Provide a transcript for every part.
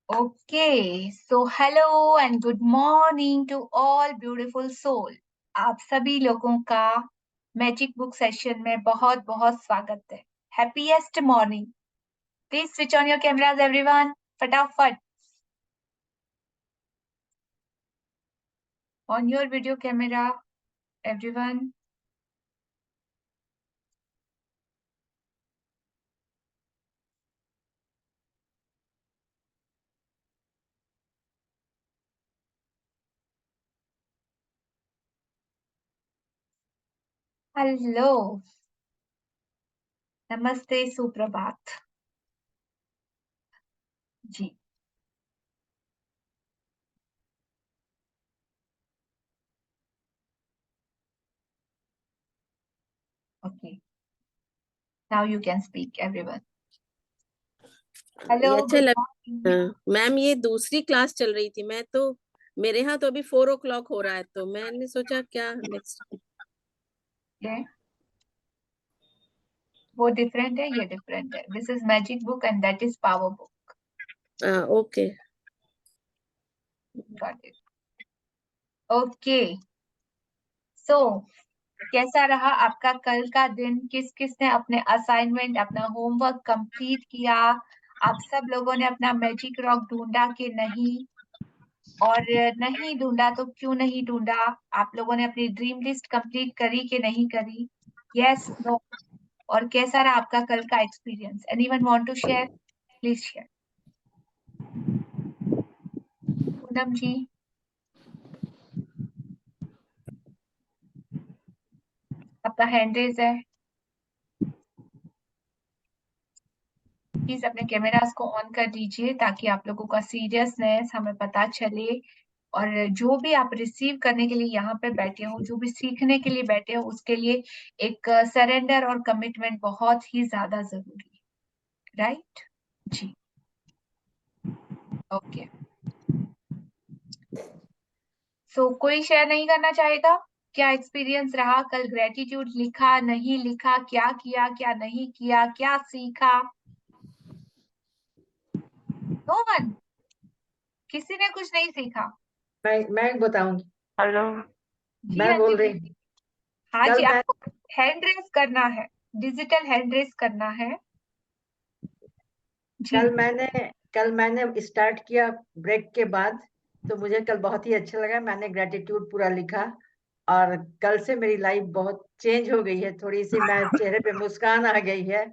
Okay, so hello and good morning to all beautiful soul. आप सभी लोगों का मैजिक बुक सेशन में बहुत बहुत स्वागत है. Happiest morning. Please switch on your cameras, everyone. फटाफट. On your video camera, everyone. Hello. नमस्ते, सुप्रभात. जी. Okay. Now you can speak, everyone. ये Hello, अच्छा good लग morning. मैम ये दूसरी क्लास चल रही थी। मैं तो मेरे यहाँ तो अभी 4 o'clock हो रहा है, तो मैंने सोचा क्या नेक्स्ट। Okay. वो डिफरेंट है, ये डिफरेंट है. This is magic book and that is power book. Okay Got it. Okay. So, कैसा रहा आपका कल का दिन? किस किस ने अपने असाइनमेंट, अपना होमवर्क कंप्लीट किया? आप सब लोगों ने अपना मैजिक रॉक ढूंढा कि नहीं? और नहीं ढूंढा तो क्यों नहीं ढूंढा? आप लोगों ने अपनी ड्रीम लिस्ट कंप्लीट करी कि नहीं करी? Yes, no? और कैसा रहा आपका कल का experience? Anyone want to share? Please share. Poonam ji. आपका हैंड रेज है. प्लीज अपने कैमरास को ऑन कर दीजिए ताकि आप लोगों का सीरियसनेस हमें पता चले. और जो भी आप रिसीव करने के लिए यहाँ पे बैठे हो, जो भी सीखने के लिए बैठे हो, उसके लिए एक सरेंडर और कमिटमेंट बहुत ही ज्यादा जरूरी है. राइट जी. ओके. सो कोई शेयर नहीं करना चाहेगा? क्या एक्सपीरियंस रहा कल? ग्रेटिट्यूड लिखा, नहीं लिखा? क्या किया, क्या नहीं किया? क्या सीखा? No one. किसी ने कुछ नहीं सीखा? मैं बताऊंगी। हेलो, जी मैं बोल अंजलि रही जी. हाँ कल जी, मैं आपको हैंड रेस करना है, डिजिटल हैंड रेस करना है जी. कल मैंने स्टार्ट किया ब्रेक के बाद, तो मुझे कल बहुत ही अच्छा लगा। मैंने ग्रेटिट्यूड पूरा लिखा और कल से मेरी लाइफ बहुत चेंज हो गई है। थोड़ी सी मैं चेहरे पे मुस्कान आ गई है।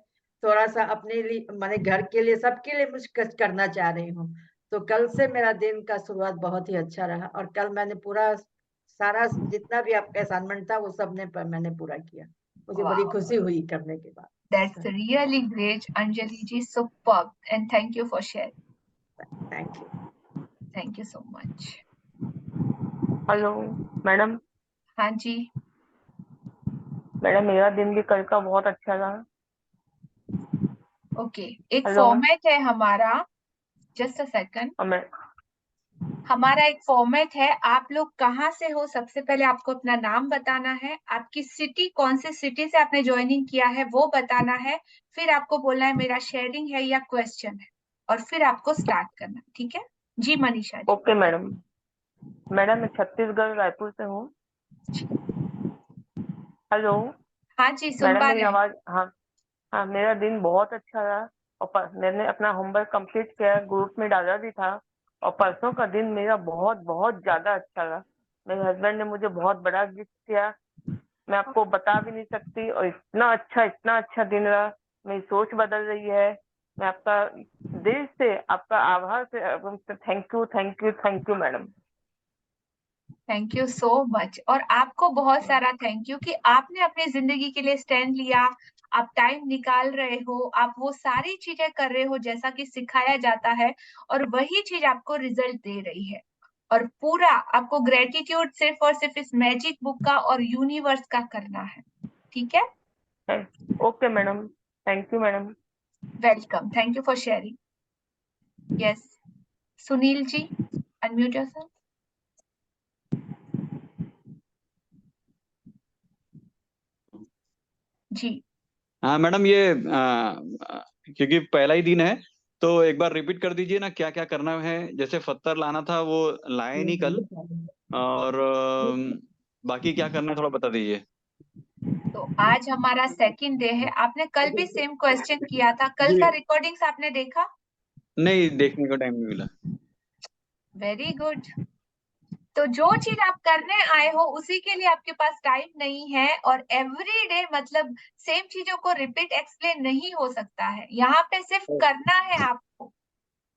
थोड़ा सा अपने लिए, मैंने घर के लिए, सबके लिए कुछ करना चाह रही हूँ। तो कल से मेरा दिन का शुरुआत बहुत ही अच्छा रहा और कल मैंने पूरा सारा जितना भी आपका असाइनमेंट था वो सब मैंने पूरा किया। मुझे बड़ी Wow, खुशी हुई करने के बाद। that's really great, Anjali ji. Superb, and thank you for sharing. Thank you. Thank you so much. Hello madam. हाँ जी. मैडम मेरा दिन भी कल का बहुत अच्छा रहा। ओके. एक हेलो। फॉर्मेट है हमारा. Just a second. और मैं हमारा एक फॉर्मेट है. आप लोग कहाँ से हो? सबसे पहले आपको अपना नाम बताना है, आपकी सिटी, कौन से सिटी से आपने ज्वाइनिंग किया है वो बताना है, फिर आपको बोलना है मेरा शेयरिंग है या क्वेश्चन है, और फिर आपको स्टार्ट करना. ठीक है जी? Manisha ji. Okay madam. Madam मैं छत्तीसगढ़ रायपुर से हूँ। हेलो। हाँ जी, सुन मैडम पा मेरी रहे हैं. आवाज? हाँ हाँ, मेरा दिन बहुत अच्छा रहा और मैंने अपना होमवर्क कंप्लीट किया, ग्रुप में डाला भी था। और परसों का दिन मेरा बहुत बहुत ज्यादा अच्छा रहा। मेरे हस्बैंड ने मुझे बहुत बड़ा गिफ्ट किया, मैं आपको बता भी नहीं सकती। और इतना अच्छा दिन रहा, मेरी सोच बदल रही है। मैं आपका दिल से आपका आभार से thank you thank you thank you madam. Thank you so much. और आपको बहुत सारा थैंक यू कि आपने अपनी जिंदगी के लिए स्टैंड लिया. आप टाइम निकाल रहे हो, आप वो सारी चीजें कर रहे हो जैसा कि सिखाया जाता है, और वही चीज आपको रिजल्ट दे रही है. और पूरा आपको ग्रेटिट्यूड सिर्फ और सिर्फ इस मैजिक बुक का और यूनिवर्स का करना है. ठीक है? Okay madam, thank you madam. Welcome. Thank you for sharing. Yes. Sunil ji, unmute yourself. जी. हाँ मैडम, ये क्योंकि पहला ही दिन है तो एक बार रिपीट कर दीजिए ना, क्या क्या करना है। जैसे पत्थर लाना था वो लाए नहीं कल, और बाकी क्या करना है थोड़ा बता दीजिए। तो आज हमारा सेकंड डे है। आपने कल भी सेम क्वेश्चन किया था, कल जी। का रिकॉर्डिंग्स आपने देखा? नहीं, देखने का टाइम नहीं मिला। Very good. तो जो चीज आप करने आए हो उसी के लिए आपके पास टाइम नहीं है, और एवरी डे मतलब सेम चीजों को रिपीट एक्सप्लेन नहीं हो सकता है। यहाँ पे सिर्फ करना है आपको,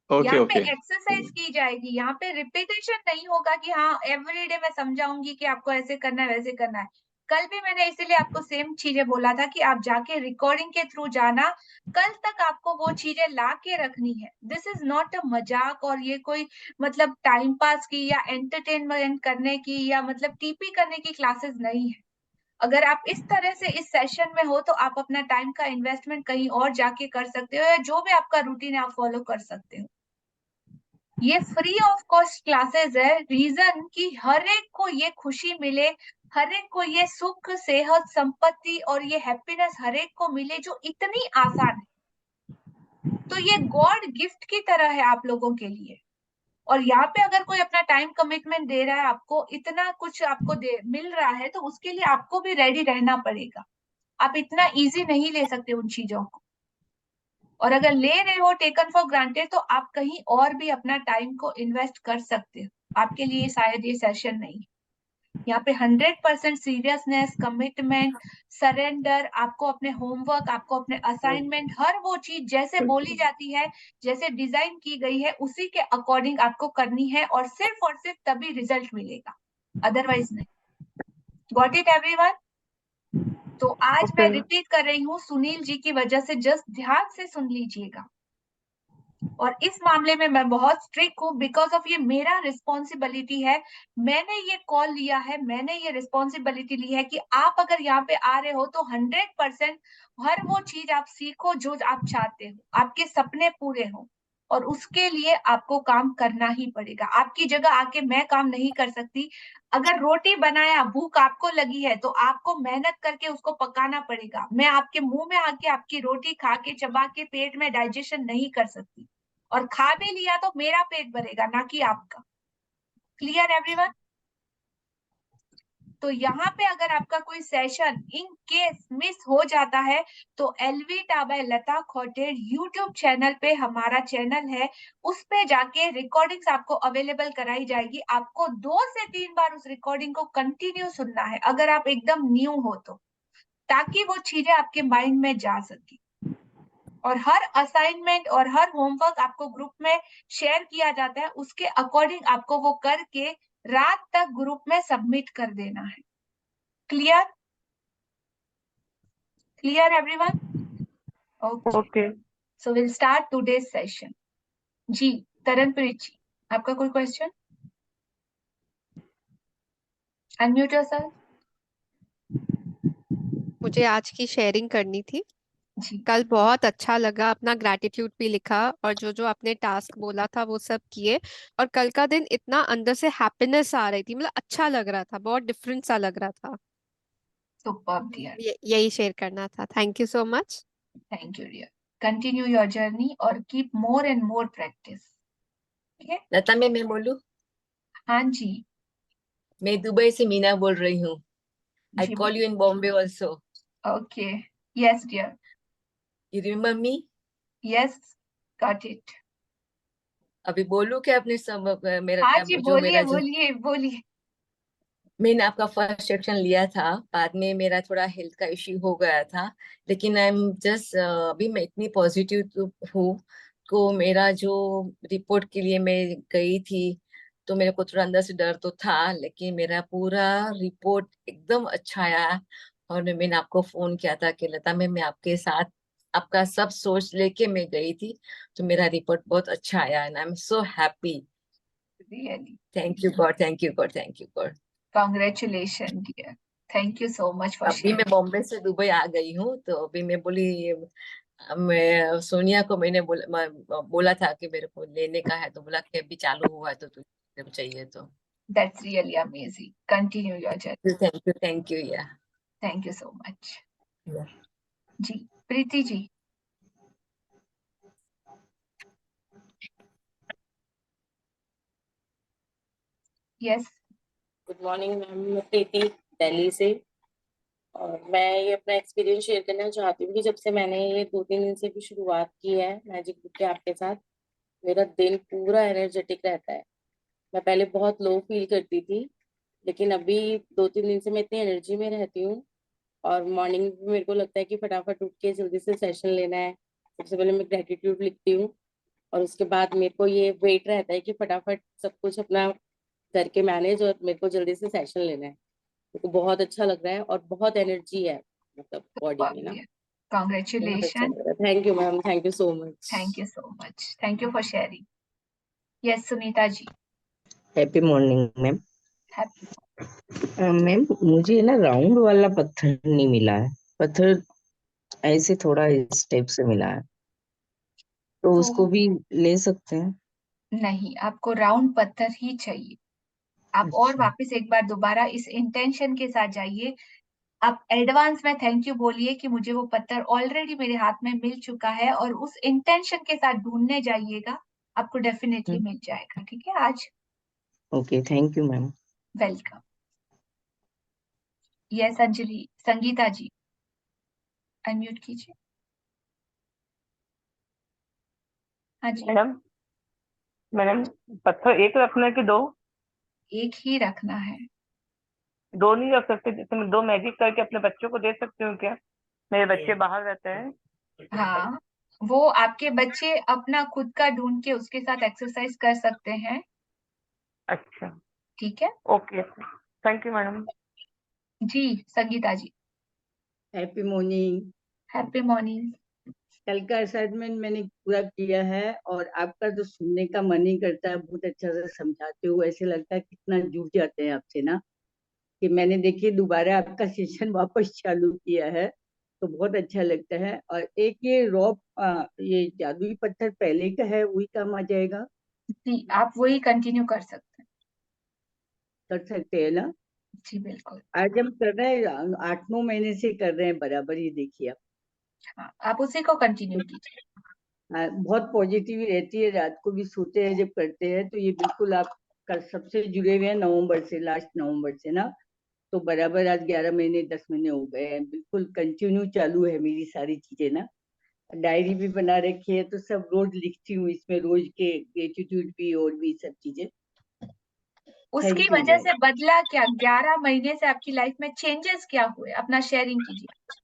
ओके यहाँ पे ओके। एक्सरसाइज की जाएगी, यहाँ पे रिपीटेशन नहीं होगा कि हाँ एवरी डे मैं समझाऊंगी कि आपको ऐसे करना है वैसे करना है। कल भी मैंने इसीलिए आपको सेम चीजें बोला था कि आप जाके रिकॉर्डिंग के थ्रू जाना, कल तक आपको वो चीजें ला के रखनी है। दिस इज नॉट अ मजाक, और ये कोई मतलब टाइम पास की या एंटरटेनमेंट करने की या मतलब टीपी करने की क्लासेस नहीं है। अगर आप इस तरह से इस सेशन में हो तो आप अपना टाइम का इन्वेस्टमेंट कहीं और जाके कर सकते हो, या जो भी आपका रूटीन है आप फॉलो कर सकते हो। ये फ्री ऑफ कॉस्ट क्लासेस है, रीजन कि हर एक को ये खुशी मिले, हर एक को ये सुख सेहत संपत्ति और ये हैप्पीनेस हर एक को मिले, जो इतनी आसान है। तो ये गॉड गिफ्ट की तरह है आप लोगों के लिए। और यहाँ पे अगर कोई अपना टाइम कमिटमेंट दे रहा है, आपको इतना कुछ आपको दे मिल रहा है, तो उसके लिए आपको भी रेडी रहना पड़ेगा। आप इतना इजी नहीं ले सकते उन चीजों को। और अगर ले रहे हो टेकन फॉर ग्रांटेड, तो आप कहीं और भी अपना टाइम को इन्वेस्ट कर सकते हो। आपके लिए शायद ये सेशन नहीं है। यहाँ पे 100% सीरियसनेस, कमिटमेंट, सरेंडर, आपको अपने होमवर्क, आपको अपने असाइनमेंट, हर वो चीज जैसे बोली जाती है, जैसे डिजाइन की गई है, उसी के अकॉर्डिंग आपको करनी है, और सिर्फ तभी रिजल्ट मिलेगा, अदरवाइज नहीं। Got it everyone? तो आज मैं रिपीट कर रही हूँ सुनील जी की वजह से, जस्ट ध्यान से सुन लीजिएगा। और इस मामले में मैं बहुत स्ट्रिक्ट हूँ, बिकॉज ऑफ ये मेरा रिस्पॉन्सिबिलिटी है। मैंने ये कॉल लिया है, मैंने ये रिस्पॉन्सिबिलिटी ली है कि आप अगर यहाँ पे आ रहे हो तो 100% हर वो चीज आप सीखो जो आप चाहते हो, आपके सपने पूरे हो। और उसके लिए आपको काम करना ही पड़ेगा। आपकी जगह आके मैं काम नहीं कर सकती। अगर रोटी बनाया, भूख आपको लगी है, तो आपको मेहनत करके उसको पकाना पड़ेगा। मैं आपके मुंह में आके आपकी रोटी खा के चबा के पेट में डाइजेशन नहीं कर सकती। और खा भी लिया तो मेरा पेट भरेगा, ना कि आपका। Clear everyone? तो यहाँ पे अगर आपका कोई सेशन इन केस मिस हो जाता है, तो एलवीटा बाय लता खोटेर यूट्यूब चैनल पे हमारा चैनल है, उस पे जाके रिकॉर्डिंग्स आपको अवेलेबल कराई जाएगी। आपको 2 से 3 बार उस रिकॉर्डिंग को कंटिन्यू सुनना है, अगर आप एकदम न्यू हो तो, ताकि वो चीजें आपके माइंड में जा सके। और हर असाइनमेंट और हर होमवर्क आपको ग्रुप में शेयर किया जाता है, उसके अकॉर्डिंग आपको वो करके रात तक ग्रुप में सबमिट कर देना है। Clear? Clear everyone? Okay, so will start today's session. जी तरनप्रीत जी, आपका कोई क्वेश्चन? Unmute yourself. मुझे आज की शेयरिंग करनी थी। जी कल बहुत अच्छा लगा, अपना ग्रैटिट्यूड भी लिखा और जो जो आपने टास्क बोला था वो सब किए। और कल का दिन इतना अंदर से हैप्पीनेस आ रही थी, मतलब अच्छा लग रहा था, बहुत डिफरेंट सा लग रहा था। सुपर्ब डियर, यही शेयर करना था। Thank you so much. Thank you dear. Continue your journey और keep more and more practice. ठीक है? लता मैं बोलूं? हाँ जी, मैं दुबई से मीना बोल रही हूँ। आई जी call you in Bombay also. Okay, yes dear, you remember me? Yes got it. अभी बोलूं क्या अपने सब हाँ मेरा जी, जो बोलिए मेरा जो बोलिए बोलिए। मैंने आपका फर्स्ट सेक्शन लिया था, बाद में मेरा थोड़ा हेल्थ का इश्यू हो गया था, लेकिन आई एम जस्ट अभी मैं इतनी पॉजिटिव हूँ। तो मेरा जो रिपोर्ट के लिए मैं गई थी, तो मेरे को थोड़ा अंदर से डर तो था, लेकिन मेरा पूरा रिपोर्ट एकदम अच्छा आया। और मैंने आपको फोन किया था कि लता मैं आपके साथ आपका सब सोच लेके मैं गई थी, तो मेरा रिपोर्ट बहुत अच्छा आया and I am so happy. Really, thank you God, thank you God, thank you God. congratulations dear. Thank you so much for अभी मैं sharing. बॉम्बे से दुबई आ गई हूँ, तो अभी मैं बोली मैं सोनिया को मैंने बोला था कि मेरे को लेने का है, तो बोला कि अभी चालू हुआ है तो तुझे चाहिए तो। That's really amazing. Continue your journey. Thank you या। Thank you so much. जी Preeti ji. Yes. Good morning ma'am, मैं प्रीति दिल्ली से। और मैं ये अपना एक्सपीरियंस शेयर करना चाहती हूँ कि जब से मैंने ये 2-3 दिन से भी शुरुआत की है मैजिक बुक के आपके साथ, मेरा दिन पूरा एनर्जेटिक रहता है। मैं पहले बहुत लो फील करती थी, लेकिन अभी 2-3 दिन से मैं इतनी एनर्जी में रहती हूँ। और मॉर्निंग में मेरे को लगता है कि फटाफट उठ के जल्दी से सेशन लेना है। सबसे पहले मैं ग्रेटिट्यूड लिखती हूँ, और उसके बाद मेरे को ये वेट रहता है कि फटाफट सब कुछ अपना करके मैनेज, और मेरे को जल्दी से सेशन लेना है। मेरे को बहुत अच्छा लग रहा है और बहुत एनर्जी है, मतलब बॉडी में ना। बहुत अच्छा कॉन्ग्रेचुलेशन। लग रहा है। Thank you ma'am, thank you so much. Thank you so much, thank you for sharing. Yes Sunita ji. Happy morning ma'am. Happy. Ma'am मुझे ना राउंड वाला पत्थर नहीं मिला है, पत्थर ऐसे थोड़ा इस टाइप से मिला है, तो उसको तो भी ले सकते हैं? नहीं, आपको राउंड पत्थर ही चाहिए। आप और अच्छा। वापस एक बार दोबारा इस इंटेंशन के साथ जाइए। आप एडवांस में थैंक यू बोलिए कि मुझे वो पत्थर ऑलरेडी मेरे हाथ में मिल चुका है, और उस इंटेंशन के साथ ढूंढने जाइएगा, आपको डेफिनेटली मिल जाएगा। ठीक है आज। Okay, thank you ma'am. Welcome. Yes Anjali, Sangeeta ji unmute कीजिए। हाँ जी। मैडम, मैडम पत्थर एक रखना है कि दो? एक ही रखना है। दो नहीं रख सकते? जैसे मैं 2 मैजिक करके अपने बच्चों को दे सकती हूँ क्या? मेरे बच्चे बाहर रहते हैं। हाँ, वो आपके बच्चे अपना खुद का ढूंढ के उसके साथ एक्सरसाइज कर सकते हैं। अच्छा, ठीक है ओके, थैंक यू मैडम। जी। Sangeeta ji. Happy morning. Happy morning. कल का असाइनमेंट मैंने पूरा किया है, और आपका जो सुनने का मन ही करता है, बहुत अच्छा से समझाते हो, ऐसे लगता है कितना जुड़ जाते हैं आपसे ना, कि मैंने देखिए दोबारा आपका सेशन वापस चालू किया है, तो बहुत अच्छा लगता है। और एक ये रॉक, ये जादुई पत्थर पहले का है, वही काम आ जाएगा? जी, आप वही कंटिन्यू कर सकते हैं। कर सकते हैं ना? जी बिल्कुल। आज हम कर रहे हैं, 8-9 महीने से कर रहे हैं बराबर, ये देखिए आप। हाँ, आप उसी को कंटिन्यू कीजिए। बहुत पॉजिटिव रहती है, रात को भी सोते हैं जब करते हैं, तो ये बिल्कुल आप कर सबसे जुड़े हुए हैं नवंबर से, लास्ट नवंबर से ना, तो बराबर आज 11 महीने 10 महीने हो गए हैं, बिल्कुल कंटिन्यू चालू है मेरी सारी चीजें ना। डायरी भी बना रखी है, तो सब रोज लिखती हूँ इसमें, रोज के ग्रेटिट्यूड भी और भी सब चीजें। उसकी थैंक यू वजह मैम। से बदला क्या? 11 महीने से आपकी लाइफ में चेंजेस क्या हुए? अपना शेयरिंग कीजिए।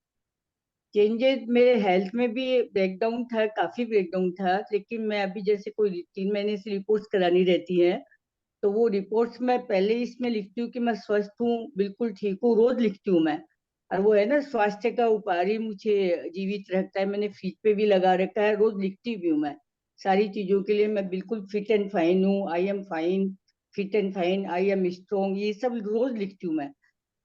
चेंजेस मेरे हेल्थ में भी ब्रेकडाउन था, काफी ब्रेकडाउन था, लेकिन मैं अभी जैसे कोई 3 महीने से रिपोर्ट्स करानी रहती है, तो वो रिपोर्ट्स मैं पहले इसमें लिखती हूँ कि मैं स्वस्थ हूँ, बिल्कुल ठीक हूँ, रोज लिखती हूँ मैं। और वो है ना, स्वास्थ्य का उपारी मुझे जीवित रखता है, मैंने फीट पे भी लगा रखा है, रोज लिखती भी हूँ मैं सारी चीजों के लिए। मैं बिल्कुल फिट एंड फाइन हूँ, I am fine, fit and fine, I am strong, ये सब रोज लिखती हूँ मैं।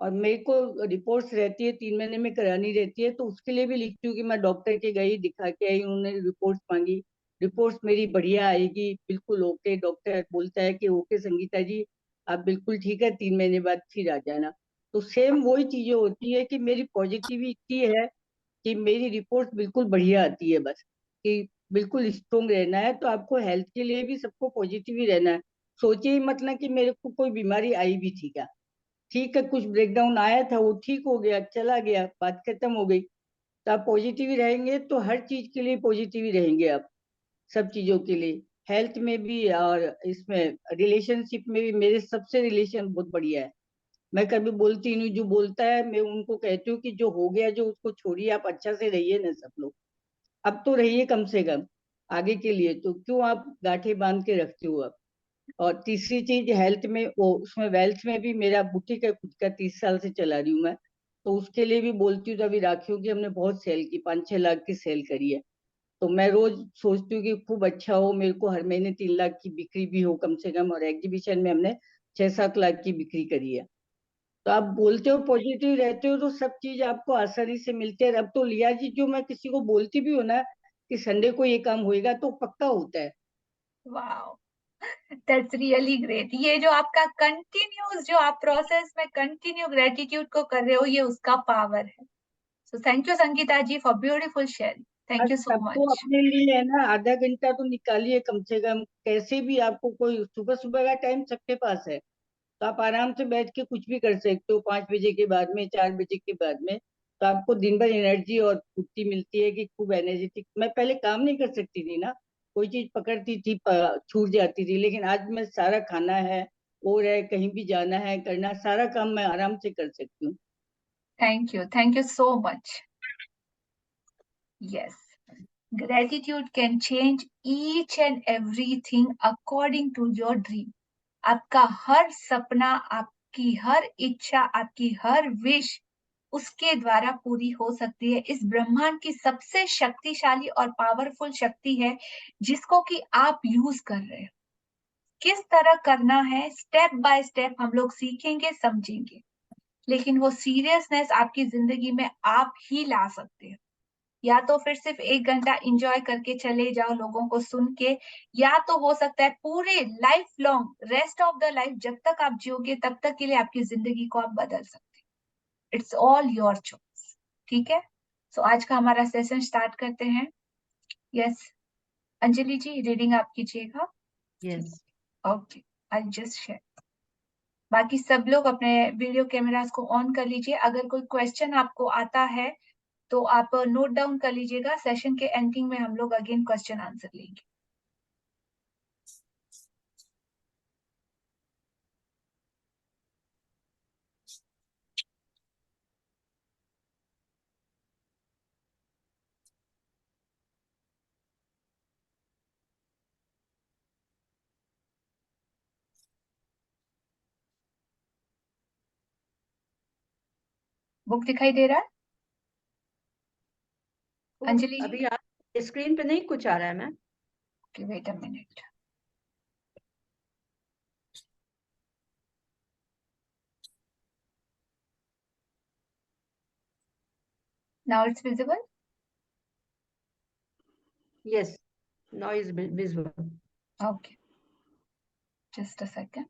और मेरे को रिपोर्ट्स रहती है 3 महीने में करानी रहती है, तो उसके लिए भी लिखती हूँ कि मैं डॉक्टर के गई, दिखा के आई, उन्होंने रिपोर्ट्स मांगी, रिपोर्ट्स मेरी बढ़िया आएगी, बिल्कुल ओके, डॉक्टर बोलता है कि ओके संगीता जी आप बिल्कुल ठीक है, 3 महीने बाद फिर आ जाना। तो सेम वही चीजें होती है कि मेरी पॉजिटिविटी है कि मेरी रिपोर्ट बिल्कुल बढ़िया आती है, बस कि बिल्कुल स्ट्रोंग रहना है, तो आपको हेल्थ के लिए भी सबको पॉजिटिव ही रहना है। सोचिए ही मतलब कि मेरे को कोई बीमारी आई भी थी क्या? ठीक है, कुछ ब्रेकडाउन आया था, वो ठीक हो गया, चला गया, बात खत्म हो गई। तो आप पॉजिटिव ही रहेंगे, तो हर चीज के लिए पॉजिटिव ही रहेंगे आप, सब चीजों के लिए, हेल्थ में भी और इसमें रिलेशनशिप में भी। मेरे सबसे रिलेशन बहुत बढ़िया है, मैं कभी बोलती नहीं, जो बोलता है मैं उनको कहती हूँ कि जो हो गया जो उसको छोड़िए, आप अच्छा से रहिए ना सब लोग, अब तो रहिए कम से कम, आगे के लिए तो क्यों आप गांठे बांध के रखते हो आप। और तीसरी चीज हेल्थ में, वो उसमें वेल्थ में भी मेरा बुटीक है खुद का, 30 साल से चला रही हूँ मैं, तो उसके लिए भी बोलती हूँ। तो अभी राखियों की हमने बहुत सेल की, 5-6 लाख की सेल करी है, तो मैं रोज सोचती हूँ कि खूब अच्छा हो, मेरे को हर महीने 3 लाख की बिक्री भी हो कम से कम, और एग्जीबिशन में हमने 6-7 लाख की बिक्री करी है। तो आप बोलते हो, पॉजिटिव रहते हो, तो सब चीज आपको आसानी से मिलती है। अब तो लिया जी, जो मैं किसी को बोलती भी हूँ ना कि संडे को ये काम होएगा, तो पक्का होता है। Wow, that's really great. ये जो आपका कंटिन्यूस, जो आप प्रोसेस में कंटिन्यू ग्रेटिट्यूड को कर रहे हो, ये उसका पावर है। So thank you Sangeeta ji for beautiful sharing. Thank बस यू सो सबको मच। अपने लिए है ना, आधा घंटा तो निकालिए कम से कम, कैसे भी आपको, कोई सुबह सुबह का टाइम सबके पास है, तो आप आराम से बैठ के कुछ भी कर सकते हो 5 बजे के बाद में, 4 बजे के बाद में। तो आपको दिन भर एनर्जी और फुर्ती मिलती है कि खूब एनर्जेटिक। मैं पहले काम नहीं कर सकती थी ना, कोई चीज पकड़ती थी छूट जाती थी, लेकिन आज मैं सारा खाना है और है, कहीं भी जाना है करना, सारा काम मैं आराम से कर सकती हूँ। Thank you so much. Yes, gratitude can change each and everything according to your dream. आपका हर सपना, आपकी हर इच्छा, आपकी हर विश उसके द्वारा पूरी हो सकती है। इस ब्रह्मांड की सबसे शक्तिशाली और पावरफुल शक्ति है जिसको कि आप यूज कर रहे हो। किस तरह करना है, स्टेप बाय स्टेप हम लोग सीखेंगे, समझेंगे, लेकिन वो सीरियसनेस आपकी जिंदगी में आप ही ला सकते हो। या तो फिर सिर्फ 1 घंटा एंजॉय करके चले जाओ लोगों को सुन के, या तो हो सकता है पूरे life long, rest of the life, जब तक आप जियोगे तब तक के लिए आपकी जिंदगी को आप बदल सकते हो। It's all your choice. ठीक है, सो आज का हमारा सेशन स्टार्ट करते हैं। यस अंजलि जी, रीडिंग आप कीजिएगा। Yes. Okay, I just share. बाकी सब लोग अपने वीडियो कैमरास को ऑन कर लीजिए। अगर कोई क्वेश्चन आपको आता है तो आप नोट डाउन कर लीजिएगा। सेशन के एंडिंग में हम लोग अगेन क्वेश्चन आंसर लेंगे। बुक दिखाई दे रहा है अंजलि जी? अभी आप स्क्रीन पे नहीं कुछ आ रहा है ma'am. Wait a minute. Now it's visible? Yes, now is visible. Okay, just a second.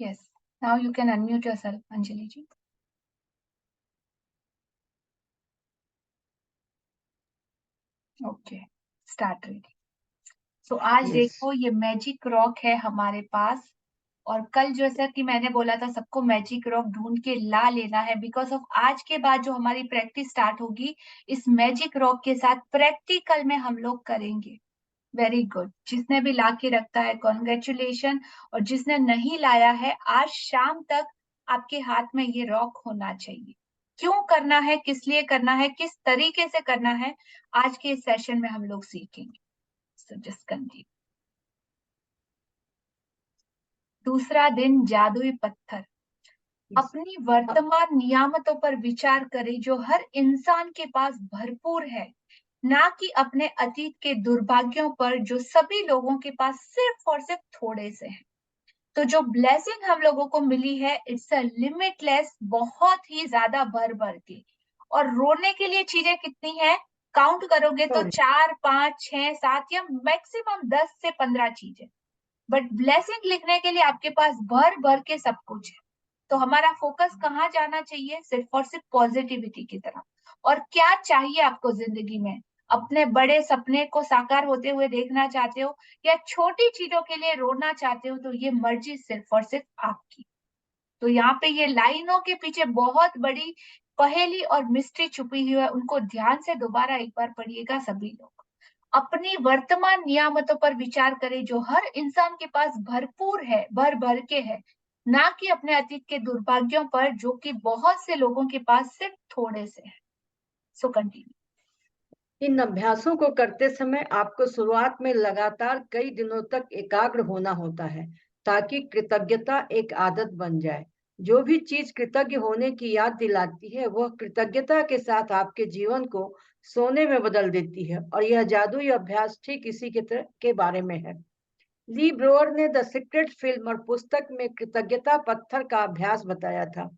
Yes, now you can unmute yourself, Anjali ji. Okay, start reading. So आज Yes. देखो ये मैजिक रॉक है हमारे पास, और कल जैसा कि मैंने बोला था सबको मैजिक रॉक ढूंढ के ला लेना है, बिकॉज ऑफ आज के बाद जो हमारी प्रैक्टिस स्टार्ट होगी इस मैजिक रॉक के साथ प्रैक्टिकल में हम लोग करेंगे। वेरी गुड, जिसने भी ला के रखता है कॉन्ग्रेचुलेशन, और जिसने नहीं लाया है आज शाम तक आपके हाथ में ये रॉक होना चाहिए। क्यों करना है, किस लिए करना है, किस तरीके से करना है, आज के इस सेशन में हम लोग सीखेंगे। So just continue. दूसरा दिन, जादुई पत्थर। अपनी वर्तमान नियामतों पर विचार करें जो हर इंसान के पास भरपूर है, ना कि अपने अतीत के दुर्भाग्यों पर जो सभी लोगों के पास सिर्फ और सिर्फ थोड़े से हैं। तो जो ब्लेसिंग हम लोगों को मिली है इट्स अ लिमिटलेस, बहुत ही ज्यादा भर भर के। और रोने के लिए चीजें कितनी है, काउंट करोगे तो 4, 5, 6, 7 या मैक्सिमम 10 से 15 चीजें। बट ब्लेसिंग लिखने के लिए आपके पास भर भर के सब कुछ है। तो हमारा फोकस कहाँ जाना चाहिए, सिर्फ और सिर्फ पॉजिटिविटी की तरफ। और क्या चाहिए आपको जिंदगी में, अपने बड़े सपने को साकार होते हुए देखना चाहते हो या छोटी चीजों के लिए रोना चाहते हो, तो ये मर्जी सिर्फ और सिर्फ आपकी। तो यहाँ पे ये लाइनों के पीछे बहुत बड़ी पहेली और मिस्ट्री छुपी हुई है, उनको ध्यान से दोबारा एक बार पढ़िएगा सभी लोग। अपनी वर्तमान नियामतों पर विचार करें जो हर इंसान के पास भरपूर है, भर भर के है, ना कि अपने अतीत के दुर्भाग्यों पर जो कि बहुत से लोगों के पास सिर्फ थोड़े से है। So continue. इन अभ्यासों को करते समय आपको शुरुआत में लगातार कई दिनों तक एकाग्र होना होता है ताकि कृतज्ञता एक आदत बन जाए। जो भी चीज कृतज्ञ होने की याद दिलाती है वह कृतज्ञता के साथ आपके जीवन को सोने में बदल देती है, और यह जादुई अभ्यास ठीक इसी के बारे में है। ली ब्रोअर ने द सीक्रेट फिल्म और पुस्तक में कृतज्ञता पत्थर का अभ्यास बताया था।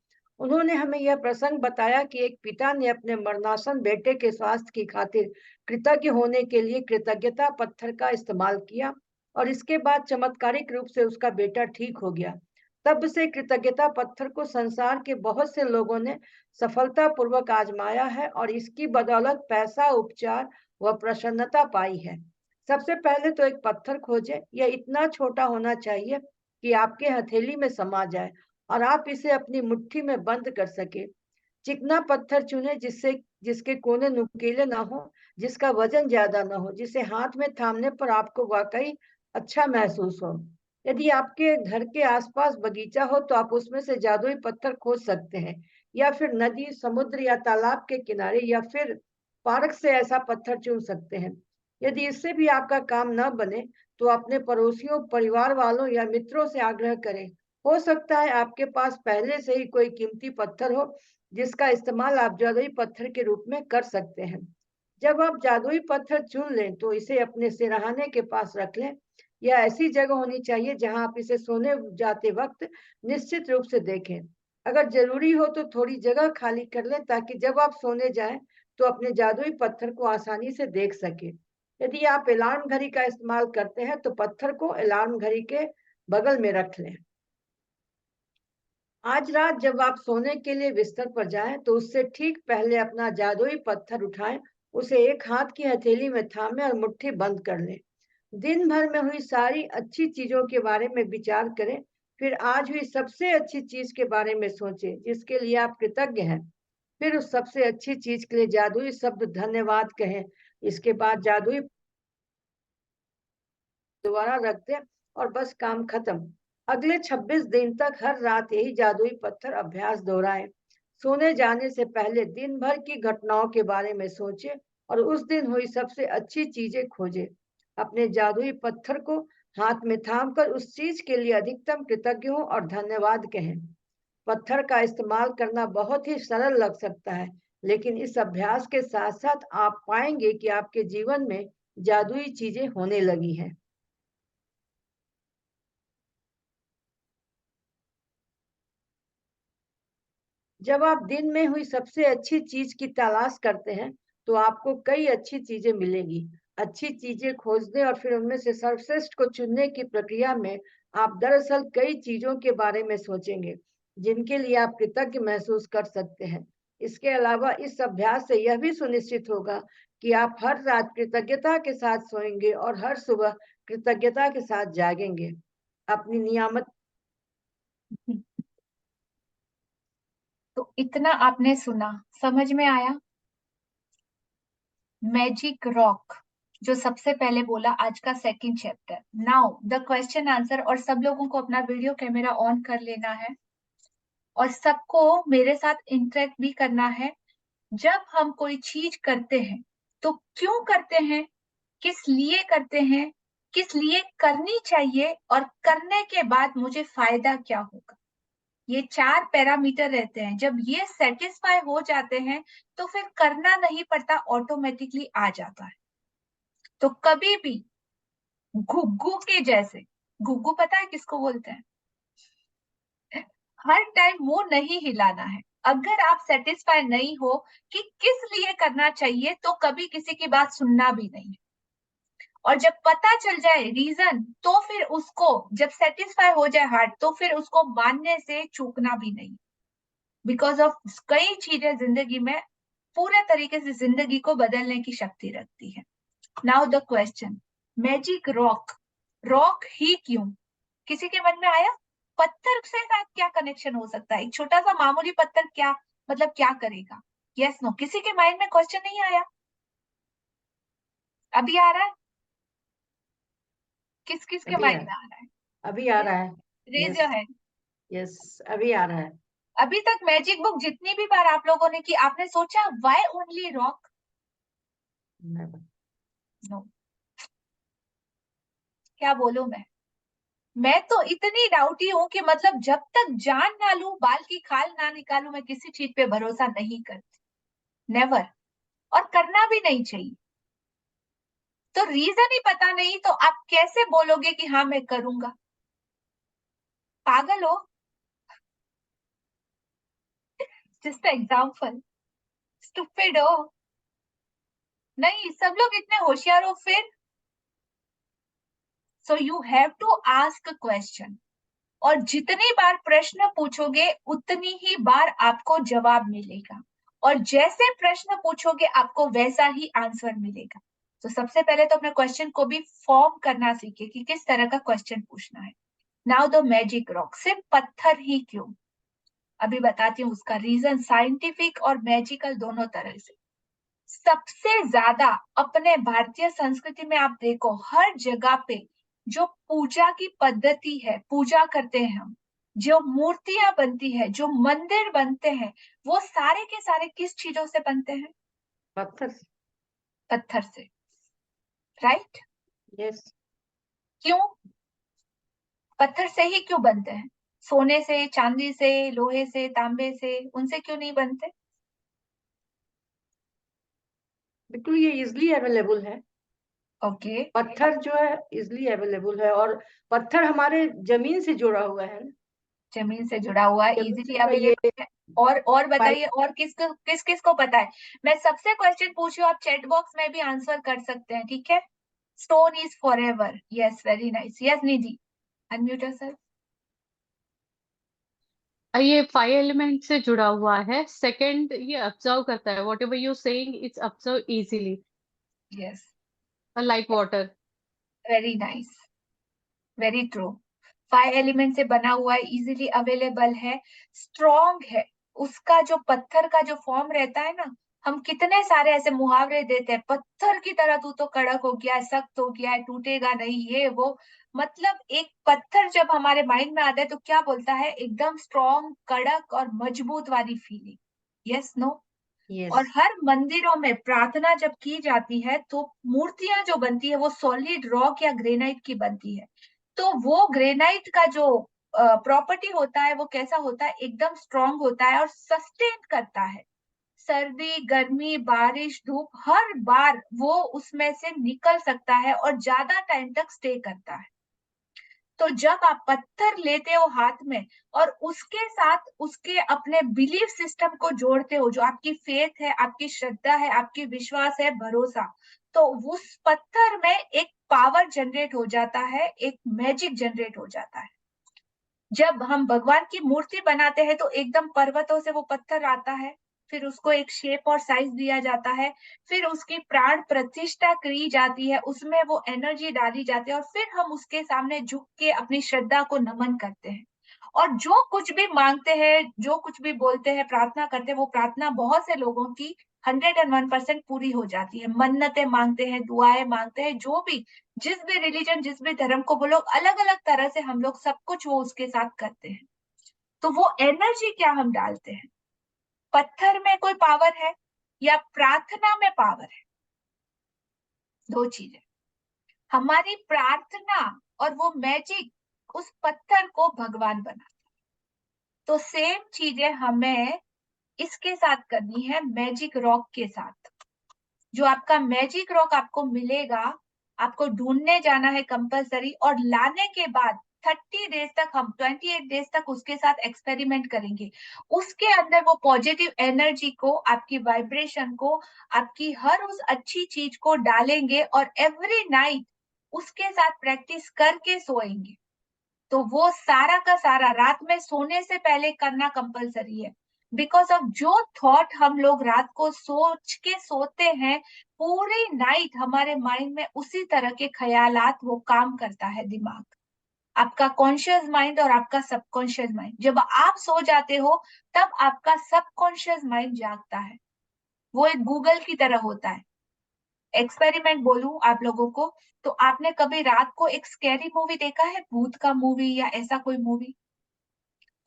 उन्होंने हमें यह प्रसंग बताया कि एक पिता ने अपने मरणासन बेटे के स्वास्थ्य की खातिर कृतज्ञ होने के लिए कृतज्ञता पत्थर का इस्तेमाल किया और इसके बाद चमत्कारिक रूप से उसका बेटा ठीक हो गया। तब से कृतज्ञता पत्थर को संसार के बहुत से लोगों ने सफलतापूर्वक आजमाया है और इसकी बदौलत पैसा, उपचार व प्रसन्नता पाई है। सबसे पहले तो एक पत्थर खोजें। यह इतना छोटा होना चाहिए कि आपके हथेली में समा जाए और आप इसे अपनी मुट्ठी में बंद कर सके। चिकना पत्थर चुने जिसके कोने नुकीले ना हो, जिसका वजन ज्यादा ना हो, जिसे हाथ में थामने पर आपको वाकई अच्छा महसूस हो। यदि आपके घर के आसपास बगीचा हो तो आप उसमें से जादुई पत्थर खोज सकते हैं, या फिर नदी, समुद्र या तालाब के किनारे या फिर पार्क से ऐसा पत्थर चुन सकते हैं। यदि इससे भी आपका काम न बने तो अपने पड़ोसियों, परिवार वालों या मित्रों से आग्रह करें। हो सकता है आपके पास पहले से ही कोई कीमती पत्थर हो जिसका इस्तेमाल आप जादुई पत्थर के रूप में कर सकते हैं। जब आप जादुई पत्थर चुन लें तो इसे अपने सिरहाने के पास रख लें। यह ऐसी जगह होनी चाहिए जहां आप इसे सोने जाते वक्त निश्चित रूप से देखें। अगर जरूरी हो तो थोड़ी जगह खाली कर लें ताकि जब आप सोने जाएं तो अपने जादुई पत्थर को आसानी से देख सके। यदि आप अलार्म घड़ी का इस्तेमाल करते हैं तो पत्थर को अलार्म घड़ी के बगल में रख लें। आज रात जब आप सोने के लिए बिस्तर पर जाएं तो उससे ठीक पहले अपना जादुई पत्थर उठाएं, उसे एक हाथ की हथेली में थामें और मुट्ठी बंद कर लें। दिन भर में हुई सारी अच्छी चीजों के बारे में विचार करें, फिर आज हुई सबसे अच्छी चीज के बारे में सोचें जिसके लिए आप कृतज्ञ हैं। फिर उस सबसे अच्छी चीज के लिए जादुई शब्द धन्यवाद कहें। इसके बाद जादुई दोबारा रख दें और बस काम खत्म। अगले 26 दिन तक हर रात यही जादुई पत्थर अभ्यास दोहराएं। सोने जाने से पहले दिन भर की घटनाओं के बारे में सोचें और उस दिन हुई सबसे अच्छी चीजें खोजें। अपने जादुई पत्थर को हाथ में थामकर उस चीज के लिए अधिकतम कृतज्ञ हों और धन्यवाद कहें। पत्थर का इस्तेमाल करना बहुत ही सरल लग सकता है, लेकिन इस अभ्यास के साथ साथ आप पाएंगे कि आपके जीवन में जादुई चीजें होने लगी हैं। जब आप दिन में हुई सबसे अच्छी चीज की तलाश करते हैं तो आपको कई अच्छी चीजें मिलेंगी। अच्छी चीजें खोजने और फिर उनमें से सर्वश्रेष्ठ को चुनने की प्रक्रिया में आप दरअसल कई चीजों के बारे में सोचेंगे जिनके लिए आप कृतज्ञ महसूस कर सकते हैं। इसके अलावा इस अभ्यास से यह भी सुनिश्चित होगा कि आप हर रात कृतज्ञता के साथ सोएंगे और हर सुबह कृतज्ञता के साथ जागेंगे। अपनी नियामत तो इतना आपने सुना, समझ में आया? मैजिक रॉक जो सबसे पहले बोला, आज का second chapter. Now the question answer, और सब लोगों को अपना वीडियो कैमरा ऑन कर लेना है और सबको मेरे साथ इंटरेक्ट भी करना है। जब हम कोई चीज करते हैं तो क्यों करते हैं, किस लिए करते हैं, किस लिए करनी चाहिए, और करने के बाद मुझे फायदा क्या होगा, ये 4 पैरामीटर रहते हैं। जब ये सेटिस्फाई हो जाते हैं तो फिर करना नहीं पड़ता, ऑटोमेटिकली आ जाता है। तो कभी भी घुग्गू के जैसे, घुग्गू पता है किसको बोलते हैं, हर टाइम मुंह नहीं हिलाना है। अगर आप सेटिस्फाई नहीं हो कि किस लिए करना चाहिए तो कभी किसी की बात सुनना भी नहीं है। और जब पता चल जाए रीजन तो फिर उसको, जब सेटिस्फाई हो जाए हार्ट, तो फिर उसको मानने से चूकना भी नहीं। बिकॉज ऑफ कई चीजें जिंदगी में पूरे तरीके से जिंदगी को बदलने की शक्ति रखती है। Now the question, magic rock, rock ही क्यों? किसी के मन में आया पत्थर से साथ क्या कनेक्शन हो सकता है? एक छोटा सा मामूली पत्थर क्या मतलब क्या करेगा? यस नो, किसी के माइंड में क्वेश्चन नहीं आया? अभी आ रहा है? किस किस के माइंड में आ रहा है? अभी आ रहा है। Raise your hand. यस, अभी आ रहा है। अभी तक मैजिक बुक जितनी भी बार आप लोगों ने की, आपने सोचा व्हाई ओनली रॉक? नो। क्या बोलूं मैं तो इतनी डाउटी हूं कि मतलब जब तक जान ना लूं, बाल की खाल ना निकालूं, मैं किसी चीज पे भरोसा नहीं करती, नेवर, और करना भी नहीं चाहिए। तो रीजन ही पता नहीं तो आप कैसे बोलोगे कि हाँ मैं करूंगा? पागल हो? Just example. स्टूपिड हो नहीं, सब लोग इतने होशियार हो फिर। So you have to ask question, और जितनी बार प्रश्न पूछोगे उतनी ही बार आपको जवाब मिलेगा, और जैसे प्रश्न पूछोगे आपको वैसा ही आंसर मिलेगा। तो सबसे पहले तो अपने क्वेश्चन को भी फॉर्म करना सीखे कि किस तरह का क्वेश्चन पूछना है। नाउ द मैजिक रॉक, सिर्फ पत्थर ही क्यों? अभी बताती हूँ उसका रीजन, साइंटिफिक और मैजिकल दोनों तरह से। सबसे ज्यादा अपने भारतीय संस्कृति में आप देखो, हर जगह पे जो पूजा की पद्धति है, पूजा करते हैं हम, जो मूर्तियां बनती है, जो मंदिर बनते हैं, वो सारे के सारे किस चीजों से बनते हैं? पत्थर से। पत्थर से, राइट? यस। क्यों पत्थर से ही क्यों बनते हैं? सोने से, चांदी से, लोहे से, तांबे से, उनसे क्यों नहीं बनते? बिल्कुल, ये इजिली अवेलेबल है। ओके, पत्थर जो है इजिली अवेलेबल है, और पत्थर हमारे जमीन से जुड़ा हुआ है ना। जमीन से जुड़ा हुआ है, जमीन इजीली से जुड़ा ये अवेलेबल है। और बताइए, और किस किस को पता है? मैं सबसे क्वेश्चन पूछू, आप चैट बॉक्स में भी आंसर कर सकते हैं, ठीक है? Stone is forever, yes, very nice, yes Nidhi, unmute yourself. ये 5 एलिमेंट से जुड़ा हुआ है। सेकंड, ये ऑब्जर्व करता है, what ever you saying it's observe easily, yes, like water. Very nice, very true. 5 element से बना हुआ है, इजीली अवेलेबल है, स्ट्रॉन्ग है। उसका जो पत्थर का जो फॉर्म रहता है ना, हम कितने सारे ऐसे मुहावरे देते हैं, पत्थर की तरह तू तो कड़क हो गया है, सख्त हो गया है, टूटेगा नहीं, ये वो। मतलब एक पत्थर जब हमारे माइंड में आता है तो क्या बोलता है? एकदम स्ट्रॉन्ग, कड़क और मजबूत वाली फीलिंग। Yes, no? और यस। हर मंदिरों में प्रार्थना जब की जाती है तो मूर्तियां जो बनती है वो सॉलिड रॉक या ग्रेनाइट की बनती है। तो वो ग्रेनाइट का जो प्रॉपर्टी होता है वो कैसा होता है? एकदम स्ट्रांग होता है और सस्टेन करता है। सर्दी, गर्मी, बारिश, धूप, हर बार वो उसमें से निकल सकता है और ज्यादा टाइम तक स्टे करता है। तो जब आप पत्थर लेते हो हाथ में और उसके साथ उसके अपने बिलीफ सिस्टम को जोड़ते हो, जो आपकी फेथ है, आपकी श्रद्धा है, आपकी विश्वास है, भरोसा, तो उस पत्थर में एक पावर जनरेट हो जाता है, एक मैजिक जनरेट हो जाता है। जब हम भगवान की मूर्ति बनाते हैं तो एकदम पर्वतों से वो पत्थर आता है, फिर उसको एक शेप और साइज दिया जाता है, फिर उसकी प्राण प्रतिष्ठा की जाती है, उसमें वो एनर्जी डाली जाती है, और फिर हम उसके सामने झुक के अपनी श्रद्धा को नमन करते हैं। और जो कुछ भी मांगते हैं, जो कुछ भी बोलते हैं, प्रार्थना करते हैं, वो प्रार्थना बहुत से लोगों की 101% पूरी हो जाती है। मन्नतें मांगते हैं, दुआएं मांगते हैं, जो भी, जिस भी रिलीजन, जिस भी धर्म को वो लोग अलग अलग तरह से, हम लोग सब कुछ वो उसके साथ करते हैं। तो वो एनर्जी क्या हम डालते हैं? पत्थर में कोई पावर है या प्रार्थना में पावर है? दो चीजें। हमारी प्रार्थना और वो मैजिक उस पत्थर को भगवान बना। तो सेम चीजें हमें इसके साथ करनी है, मैजिक रॉक के साथ। जो आपका मैजिक रॉक आपको मिलेगा, आपको ढूंढने जाना है कंपलसरी, और लाने के बाद 30 डेज तक, हम 28 डेज तक उसके साथ एक्सपेरिमेंट करेंगे। उसके अंदर वो पॉजिटिव एनर्जी को, आपकी वाइब्रेशन को, आपकी हर उस अच्छी चीज को डालेंगे, और एवरी नाइट उसके साथ प्रैक्टिस करके सोएंगे। तो वो सारा का सारा रात में सोने से पहले करना कंपलसरी है। बिकॉज ऑफ जो थॉट हम लोग रात को सोच के सोते हैं, पूरी नाइट हमारे माइंड में उसी तरह के ख्यालात वो काम करता है, दिमाग, आपका कॉन्शियस माइंड और आपका सबकॉन्शियस माइंड। जब आप सो जाते हो तब आपका सबकॉन्शियस माइंड जागता है। वो एक गूगल की तरह होता है। एक्सपेरिमेंट बोलूं आप लोगों को, तो आपने कभी रात को एक स्कैरी मूवी देखा है, भूत का मूवी या ऐसा कोई मूवी?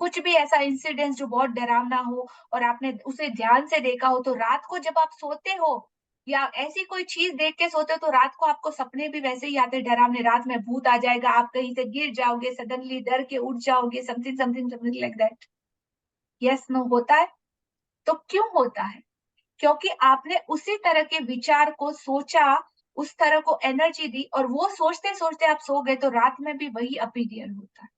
कुछ भी ऐसा इंसिडेंट जो बहुत डरावना हो और आपने उसे ध्यान से देखा हो, तो रात को जब आप सोते हो या ऐसी कोई चीज देख के सोते हो तो रात को आपको सपने भी वैसे ही आते, डरावने, रात में भूत आ जाएगा, आप कहीं से गिर जाओगे, सडनली डर के उठ जाओगे, something something something like that. Yes, no, होता है? तो क्यों होता है? क्योंकि आपने उसी तरह के विचार को सोचा, उस तरह को एनर्जी दी, और वो सोचते सोचते आप सो गए, तो रात में भी वही अपीयरियर होता है।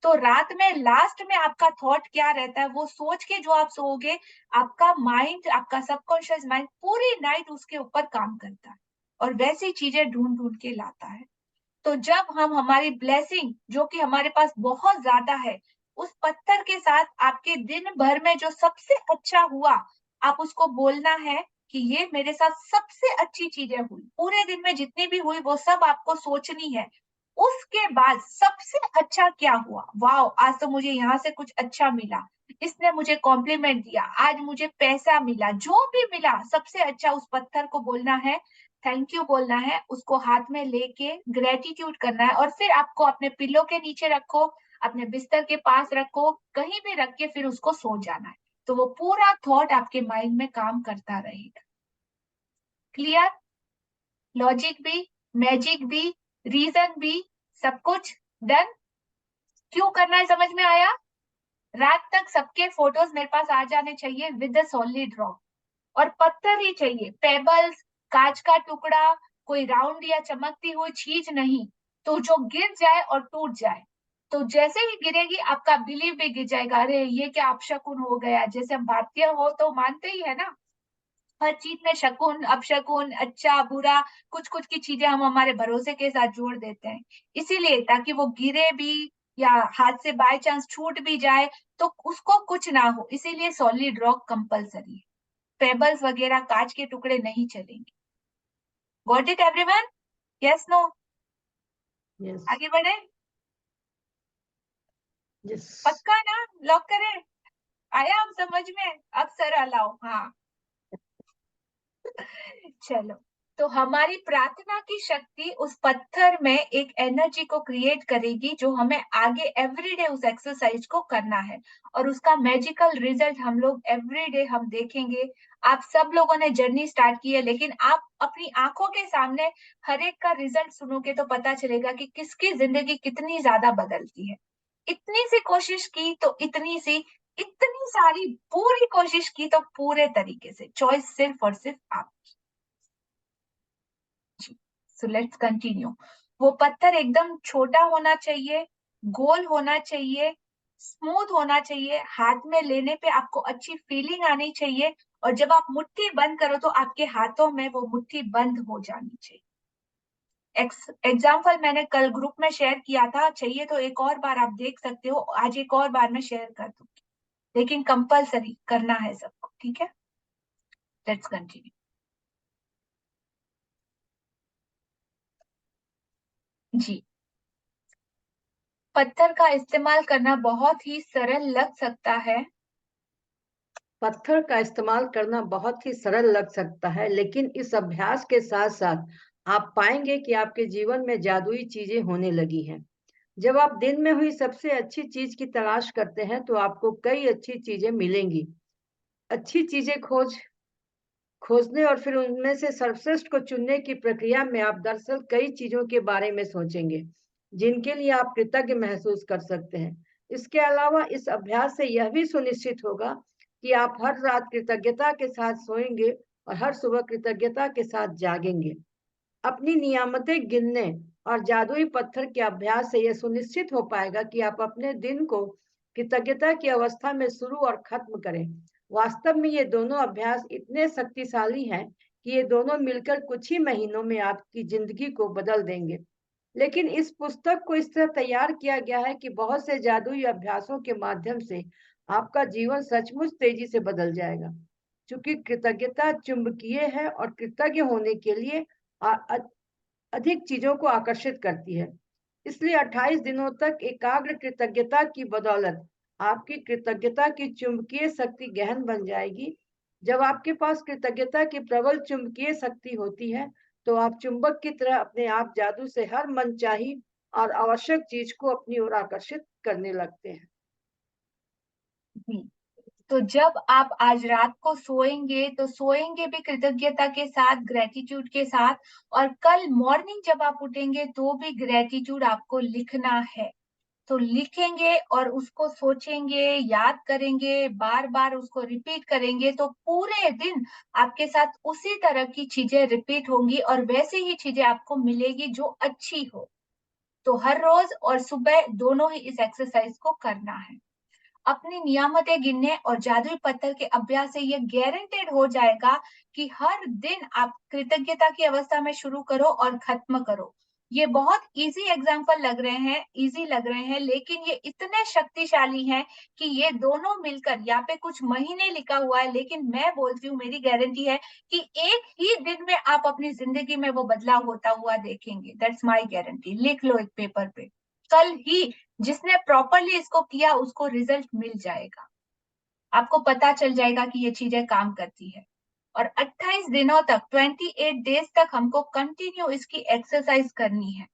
तो रात में लास्ट में आपका थॉट क्या रहता है, वो सोच के जो आप सोओगे, आपका माइंड, आपका सबकॉन्शियस माइंड पूरी नाइट उसके ऊपर काम करता है और वैसी चीजें ढूंढ ढूंढ के लाता है। तो जब हम हमारी ब्लेसिंग जो कि हमारे पास बहुत ज्यादा है, उस पत्थर के साथ आपके दिन भर में जो सबसे अच्छा हुआ, आप उसको बोलना है कि ये मेरे साथ सबसे अच्छी चीजें हुई, पूरे दिन में जितनी भी हुई वो सब आपको सोचनी है। उसके बाद सबसे अच्छा क्या हुआ, वाओ आज तो मुझे यहाँ से कुछ अच्छा मिला, इसने मुझे कॉम्प्लीमेंट दिया, आज मुझे पैसा मिला, जो भी मिला सबसे अच्छा उस पत्थर को बोलना है, थैंक यू बोलना है, उसको हाथ में लेके ग्रेटिट्यूड करना है और फिर आपको अपने पिलो के नीचे रखो, अपने बिस्तर के पास रखो, कहीं भी रख के फिर उसको सो जाना है। तो वो पूरा थॉट आपके माइंड में काम करता रहेगा। क्लियर? लॉजिक भी, मैजिक भी, रीजन भी, सब कुछ डन। क्यों करना है समझ में आया? रात तक सबके फोटोज मेरे पास आ जाने चाहिए विद सॉलिड रॉक, और पत्थर ही चाहिए, पेबल्स, कांच का टुकड़ा, कोई राउंड या चमकती हुई चीज नहीं, तो जो गिर जाए और टूट जाए। तो जैसे ही गिरेगी आपका बिलीव भी गिर जाएगा, अरे ये क्या अपशकुन हो गया। जैसे हम भारतीय हो तो मानते ही है ना, हर चीज में शकुन, अपशकुन, अच्छा बुरा, कुछ कुछ की चीजें हम हमारे भरोसे के साथ जोड़ देते हैं, इसीलिए ताकि वो गिरे भी या हाथ से बाय चांस छूट भी जाए तो उसको कुछ ना हो, इसीलिए सॉलिड रॉक कंपलसरी है। पेबल्स वगैरह, कांच के टुकड़े नहीं चलेंगे। Got it everyone? Yes no? Yes आगे बढ़े? यस पक्का ना? लॉक करें? आया हम समझ में? अब सर अलाओ। हाँ चलो, तो हमारी प्रार्थना की शक्ति उस पत्थर में एक एनर्जी को क्रिएट करेगी जो हमें आगे एवरीडे उस एक्सरसाइज को करना है, और उसका मैजिकल रिजल्ट हम लोग एवरीडे हम देखेंगे। आप सब लोगों ने जर्नी स्टार्ट की है, लेकिन आप अपनी आंखों के सामने हर एक का रिजल्ट सुनोगे तो पता चलेगा कि किसकी जिंदगी कितनी ज्यादा बदलती है। इतनी सी कोशिश की तो इतनी सी, इतनी सारी पूरी कोशिश की तो पूरे तरीके से, चॉइस सिर्फ और सिर्फ आप। So let's continue. वो पत्थर एकदम छोटा होना चाहिए, गोल होना चाहिए, स्मूथ होना चाहिए, हाथ में लेने पे आपको अच्छी फीलिंग आनी चाहिए, और जब आप मुट्ठी बंद करो तो आपके हाथों में वो मुट्ठी बंद हो जानी चाहिए। एग्जाम्पल मैंने कल ग्रुप में शेयर किया था, चाहिए तो एक और बार आप देख सकते हो, आज एक और बार मैं शेयर कर दूंगी, लेकिन कंपलसरी करना है सबको, ठीक है? Let's continue. जी, पत्थर का इस्तेमाल करना बहुत ही सरल लग सकता है। पत्थर का इस्तेमाल करना बहुत ही सरल लग सकता है, लेकिन इस अभ्यास के साथ साथ आप पाएंगे कि आपके जीवन में जादुई चीजें होने लगी हैं। जब आप दिन में हुई सबसे अच्छी चीज की तलाश करते हैं तो आपको कई अच्छी चीजें मिलेंगी। अच्छी चीजें खोजने और फिर उनमें से सर्वश्रेष्ठ को चुनने की प्रक्रिया में आप दरअसल कई चीजों के बारे में सोचेंगे जिनके लिए आप कृतज्ञ महसूस कर सकते हैं। इसके अलावा इस अभ्यास से यह भी सुनिश्चित होगा कि आप हर रात कृतज्ञता के साथ सोएंगे और हर सुबह कृतज्ञता के साथ जागेंगे। अपनी नियामतें गिनने और जादुई पत्थर के अभ्यास से यह सुनिश्चित हो पाएगा कि आप अपने दिन को कृतज्ञता की अवस्था में शुरू और खत्म करें। वास्तव में ये दोनों अभ्यास इतने शक्तिशाली हैं कि ये दोनों मिलकर कुछ ही महीनों में आपकी जिंदगी को बदल देंगे। लेकिन इस पुस्तक को इस तरह तैयार किया गया है कि बहुत से जादुई अभ्यासों के माध्यम से आपका जीवन सचमुच तेजी से बदल जाएगा। चूंकि कृतज्ञता चुंबकीय है और कृतज्ञ होने के लिए अधिक चीजों को आकर्षित करती है, इसलिए 28 दिनों तक एकाग्र कृतज्ञता की बदौलत आपकी कृतज्ञता की चुंबकीय शक्ति गहन बन जाएगी। जब आपके पास कृतज्ञता की प्रबल चुंबकीय शक्ति होती है तो आप चुंबक की तरह अपने आप जादू से हर मनचाही और आवश्यक चीज को अपनी ओर आकर्षित करने लगते हैं। तो जब आप आज रात को सोएंगे तो सोएंगे भी कृतज्ञता के साथ, ग्रेटिट्यूड के साथ, और कल मॉर्निंग जब आप उठेंगे तो भी ग्रेटिट्यूड आपको लिखना है। तो लिखेंगे और उसको सोचेंगे, याद करेंगे, बार बार उसको रिपीट करेंगे, तो पूरे दिन आपके साथ उसी तरह की चीजें रिपीट होंगी और वैसी ही चीजें आपको मिलेगी जो अच्छी हो। तो हर रोज और सुबह दोनों ही इस एक्सरसाइज को करना है। अपनी नियामतें गिनने और जादुई पत्थर के अभ्यास से ये गारंटेड हो जाएगा कि हर दिन आप कृतज्ञता की अवस्था में शुरू करो और खत्म करो। ये बहुत इजी एग्जाम्पल लग रहे हैं, इजी लग रहे हैं, लेकिन ये इतने शक्तिशाली हैं कि ये दोनों मिलकर, यहाँ पे कुछ महीने लिखा हुआ है, लेकिन मैं बोलती हूँ, मेरी गारंटी है कि एक ही दिन में आप अपनी जिंदगी में वो बदलाव होता हुआ देखेंगे। That's my guarantee. लिख लो एक पेपर पे, कल ही जिसने प्रॉपरली इसको किया उसको रिजल्ट मिल जाएगा। आपको पता चल जाएगा कि ये चीजें काम करती है। और 28 दिनों तक, 28 डेज तक हमको कंटिन्यू इसकी एक्सरसाइज करनी है।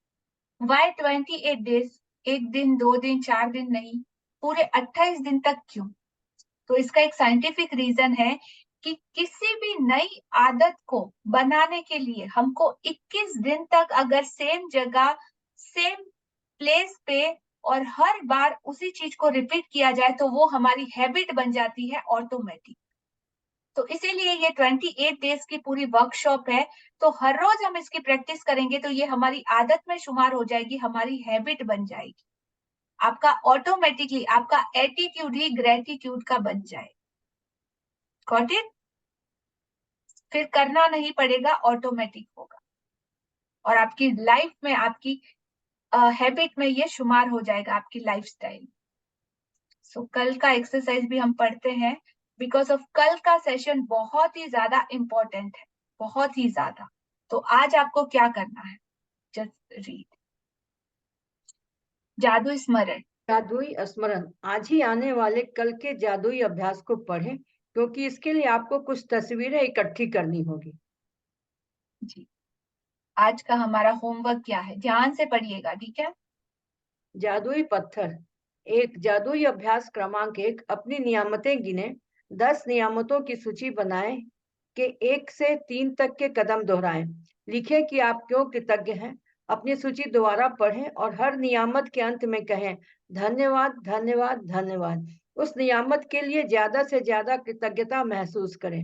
Why 28 days? एक दिन, 2 दिन, 4 दिन नहीं, पूरे 28 दिन तक क्यों? तो इसका एक साइंटिफिक रीजन है कि किसी भी नई आदत को बनाने के लिए हमको 21 दिन तक अगर सेम जगह, सेम प्लेस पे और हर बार उसी चीज को रिपीट किया जाए तो वो हमारी हैबिट बन जाती है ऑटोमेटिक। तो इसीलिए ये 28 डेज की पूरी वर्कशॉप है। तो हर रोज हम इसकी प्रैक्टिस करेंगे तो ये हमारी आदत में शुमार हो जाएगी, हमारी हैबिट बन जाएगी। आपका ऑटोमेटिकली आपका एटीट्यूड ही ग्रेटिट्यूड का बन जाए। Got it? फिर करना नहीं पड़ेगा, ऑटोमेटिक होगा और आपकी लाइफ में, आपकी हैबिट में ये शुमार हो जाएगा, आपकी लाइफस्टाइल। सो कल का एक्सरसाइज भी हम पढ़ते हैं, बिकॉज ऑफ कल का सेशन बहुत ही ज्यादा इंपॉर्टेंट है, बहुत ही ज्यादा। तो आज आपको क्या करना है? Just read. जादुई स्मरण। जादुई स्मरण। आज ही आने वाले कल के जादुई अभ्यास को पढ़ें, क्योंकि इसके लिए आपको कुछ तस्वीरें इकट्ठी करनी होगी। जी, आज का हमारा होमवर्क क्या है? ध्यान से पढ़िएगा, ठीक है? जादुई पत्थर। एक जादुई अभ्यास क्रमांक 1, अपनी नियामतें गिने। 10 नियामतों की सूची बनाएं कि 1 से 3 तक के कदम दोहराएं। लिखें कि आप क्यों कृतज्ञ हैं। अपनी सूची दोबारा पढ़ें और हर नियामत के अंत में कहें धन्यवाद, धन्यवाद, धन्यवाद। उस नियामत के लिए ज्यादा से ज्यादा कृतज्ञता महसूस करें।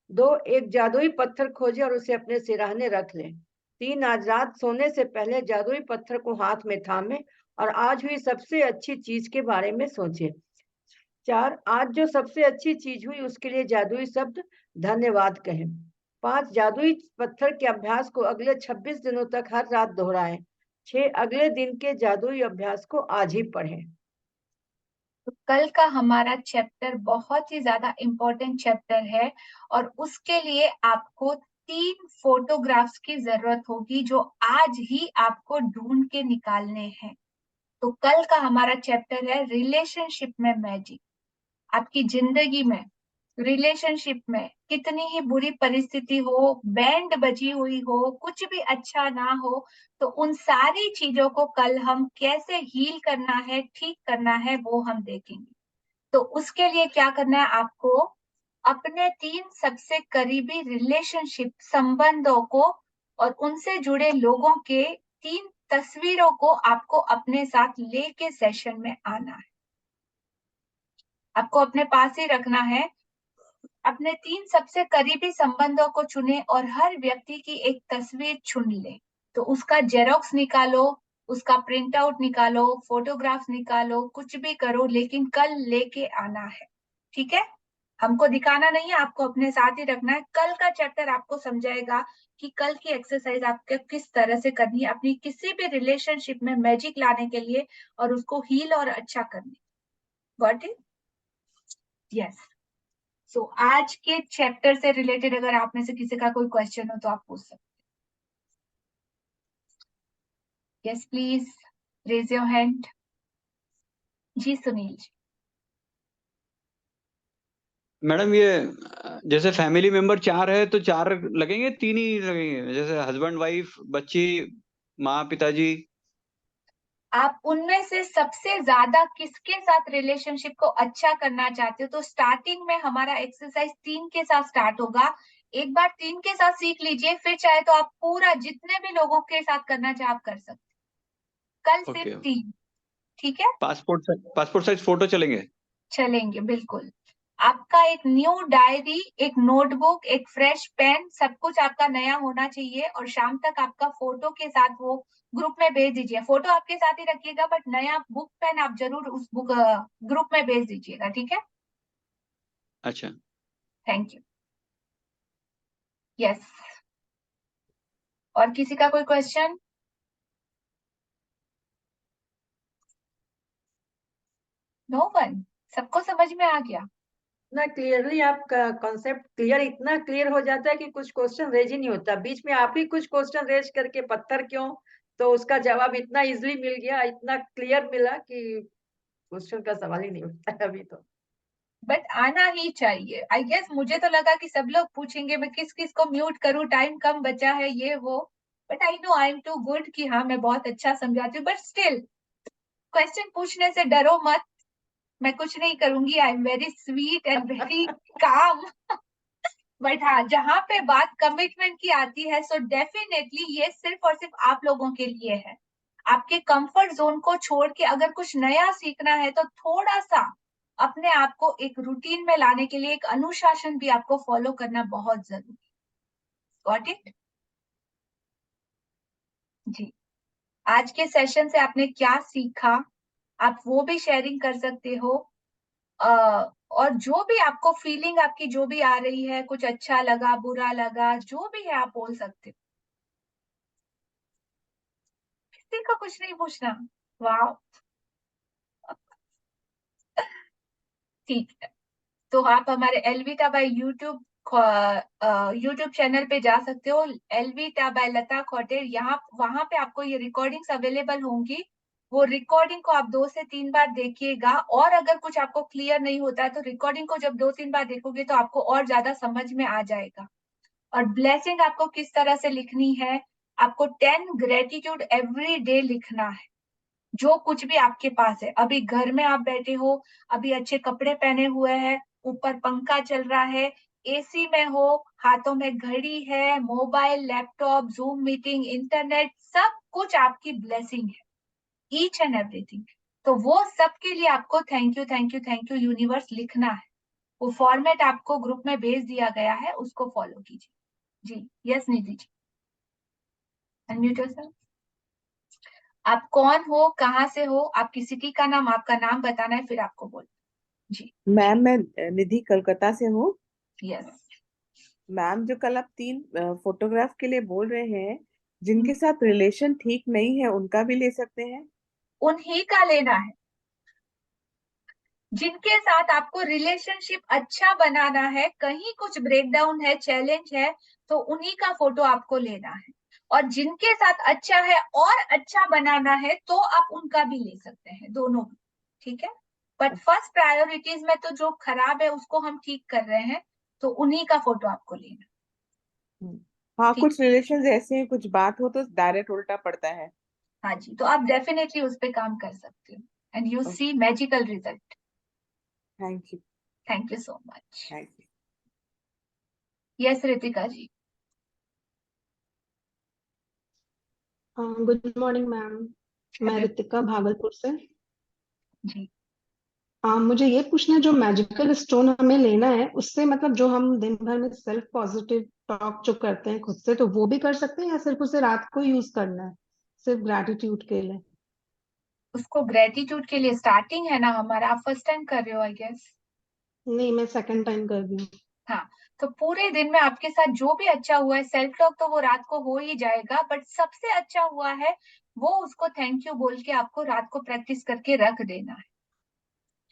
2, एक जादुई पत्थर खोजें और उसे अपने सिरहाने रख लें। 3, आज रात सोने से पहले जादुई पत्थर को हाथ में थामें और आज हुई सबसे अच्छी चीज के बारे में सोचें। 4, आज जो सबसे अच्छी चीज हुई उसके लिए जादुई शब्द धन्यवाद कहें। 5, जादुई पत्थर के अभ्यास को अगले 26 दिनों तक हर रात दोहराएं। 6, अगले दिन के जादुई अभ्यास को आज ही पढ़ें। तो कल का हमारा चैप्टर बहुत ही ज्यादा इम्पोर्टेंट चैप्टर है और उसके लिए आपको 3 फोटोग्राफ्स की जरूरत होगी जो आज ही आपको ढूंढ के निकालने हैं। तो कल का हमारा चैप्टर है रिलेशनशिप में मैजिक। आपकी जिंदगी में, रिलेशनशिप में कितनी ही बुरी परिस्थिति हो, बैंड बजी हुई हो, कुछ भी अच्छा ना हो, तो उन सारी चीजों को कल हम कैसे हील करना है, ठीक करना है, वो हम देखेंगे। तो उसके लिए क्या करना है आपको? अपने 3 सबसे करीबी रिलेशनशिप संबंधों को और उनसे जुड़े लोगों के 3 तस्वीरों को आपको अपने साथ लेके सेशन में आना है। आपको अपने पास ही रखना है। अपने 3 सबसे करीबी संबंधों को चुने और हर व्यक्ति की एक तस्वीर चुन ले। तो उसका जेरोक्स निकालो, उसका प्रिंट आउट निकालो, फोटोग्राफ निकालो, कुछ भी करो, लेकिन कल लेके आना है, ठीक है? हमको दिखाना नहीं है, आपको अपने साथ ही रखना है। कल का चैप्टर आपको समझाएगा कि कल की एक्सरसाइज आपको किस तरह से करनी है अपनी किसी भी रिलेशनशिप में मैजिक लाने के लिए और उसको हील और अच्छा करने। Got it? यस। सो आज के चैप्टर से रिलेटेड अगर आप में से किसी का कोई क्वेश्चन हो तो आप पूछ सकते हैं। Yes please raise your hand. जी सुनील जी। मैडम ये जैसे फैमिली मेंबर 4 है तो 4 लगेंगे, 3 ही लगेंगे? जैसे हस्बैंड, वाइफ, बच्ची, माँ, पिताजी। आप उनमें से सबसे ज्यादा किसके साथ रिलेशनशिप को अच्छा करना चाहते हो? तो स्टार्टिंग में हमारा एक्सरसाइज 3 के साथ स्टार्ट होगा। एक बार 3 के साथ सीख लीजिए, फिर चाहे तो आप पूरा जितने भी लोगों के साथ करना चाहे आप कर सकते। कल ओके। सिर्फ 3, ठीक है? पासपोर्ट साइज फोटो चलेंगे? चलेंगे, बिल्कुल। आपका एक न्यू डायरी, एक नोटबुक, एक फ्रेश पेन, सब कुछ आपका नया होना चाहिए और शाम तक आपका फोटो के साथ वो ग्रुप में भेज दीजिए। फोटो आपके साथ ही रखिएगा, बट नया बुक पेन आप जरूर उस बुक ग्रुप में भेज दीजिएगा, ठीक है? अच्छा। Thank you. यस, और किसी का कोई क्वेश्चन? No one? सबको समझ में आ गया? ना क्लियरली आपका कॉन्सेप्ट क्लियर, इतना क्लियर हो जाता है कि कुछ क्वेश्चन रेज ही नहीं होता, बीच में आप ही कुछ क्वेश्चन रेज करके पत्थर क्यों, तो उसका जवाब इतना इजीली मिल गया, इतना क्लियर मिला कि क्वेश्चन का सवाल ही नहीं उठता है अभी तो। बट आना ही चाहिए आई गेस। मुझे तो लगा कि सब लोग पूछेंगे मैं किस किस को म्यूट करूं, टाइम कम बचा है ये वो, but I know I am too good कि हाँ मैं बहुत अच्छा समझाती हूँ। बट स्टिल क्वेश्चन पूछने से डरो मत, मैं कुछ नहीं करूंगी। I am very sweet and very calm. But हाँ, जहां पे बात कमिटमेंट की आती है, सो डेफिनेटली ये सिर्फ और सिर्फ आप लोगों के लिए है। आपके कंफर्ट जोन को छोड़ के अगर कुछ नया सीखना है तो थोड़ा सा अपने आप को एक रूटीन में लाने के लिए एक अनुशासन भी आपको फॉलो करना बहुत जरूरी। Got it? जी। आज के सेशन से आपने क्या सीखा, आप वो भी शेयरिंग कर सकते हो। और जो भी आपको फीलिंग आपकी जो भी आ रही है, कुछ अच्छा लगा, बुरा लगा, जो भी है आप बोल सकते हो। किसी को कुछ नहीं पूछना? वाह, ठीक है। तो आप हमारे एलवीटा बाय यूट्यूब चैनल पे जा सकते हो, एलवीटा बाय लता खॉटेर। यहाँ वहां पे आपको ये रिकॉर्डिंग्स अवेलेबल होंगी। वो रिकॉर्डिंग को आप 2 से 3 बार देखिएगा, और अगर कुछ आपको क्लियर नहीं होता है तो रिकॉर्डिंग को जब 2-3 बार देखोगे तो आपको और ज्यादा समझ में आ जाएगा। और ब्लेसिंग आपको किस तरह से लिखनी है, आपको 10 ग्रेटिट्यूड एवरी डे लिखना है। जो कुछ भी आपके पास है, अभी घर में आप बैठे हो, अभी अच्छे कपड़े पहने हुए हैं, ऊपर पंखा चल रहा है, एसी में हो, हाथों में घड़ी है, mobile, laptop, zoom meeting, internet, सब कुछ आपकी ब्लेसिंग है, ईच एंड एवरीथिंग। तो वो सब के लिए आपको thank you thank you thank you universe लिखना है। वो फॉर्मेट आपको ग्रुप में भेज दिया गया है, उसको फॉलो कीजिए। जी, yes Nidhi ji, unmute yourself. आप कौन हो, कहाँ से हो, आपकी सिटी का नाम, आपका नाम बताना है, फिर आपको बोल। जी। मैम मैं निधि कलकत्ता से हूँ। यस। मैम जो कल आप 3 फोटोग्राफ के लिए बोल रहे हैं, जिनके साथ रिलेशन ठीक नहीं है उनका भी ले सकते हैं? उन्हीं का लेना है। जिनके साथ आपको रिलेशनशिप अच्छा बनाना है, कहीं कुछ ब्रेकडाउन है, चैलेंज है, तो उन्हीं का फोटो आपको लेना है। और जिनके साथ अच्छा है और अच्छा बनाना है तो आप उनका भी ले सकते हैं, दोनों भी, ठीक है? बट फर्स्ट प्रायोरिटीज में तो जो खराब है उसको हम ठीक कर रहे हैं, तो उन्हीं का फोटो आपको लेना। हाँ, ठीक। कुछ रिलेशन ऐसे हैं, कुछ बात हो तो डायरेक्ट उल्टा पड़ता है। हाँ जी, तो आप डेफिनेटली उस पर काम कर सकते हो and you see magical result. Thank you. Thank you so much. Thank you. Yes Ritika ji. Good morning ma'am, मैं रितिका भागलपुर से। जी। मुझे ये पूछना है, जो मैजिकल स्टोन हमें लेना है उससे मतलब जो हम दिन भर में सेल्फ पॉजिटिव टॉक जो करते हैं खुद से, तो वो भी कर सकते हैं या सिर्फ उसे रात को यूज करना है, सिर्फ ग्रैटिट्यूड के लिए? उसको ग्रेटिट्यूड के लिए स्टार्टिंग है ना हमारा, आप फर्स्ट टाइम कर रहे हो आई गेस। नहीं, मैं सेकंड टाइम कर रही हूँ। हाँ, तो पूरे दिन में आपके साथ जो भी अच्छा हुआ है, सेल्फ टॉक तो वो रात को हो ही जाएगा, बट सबसे अच्छा हुआ है वो उसको थैंक यू बोल के आपको रात को प्रैक्टिस करके रख देना है।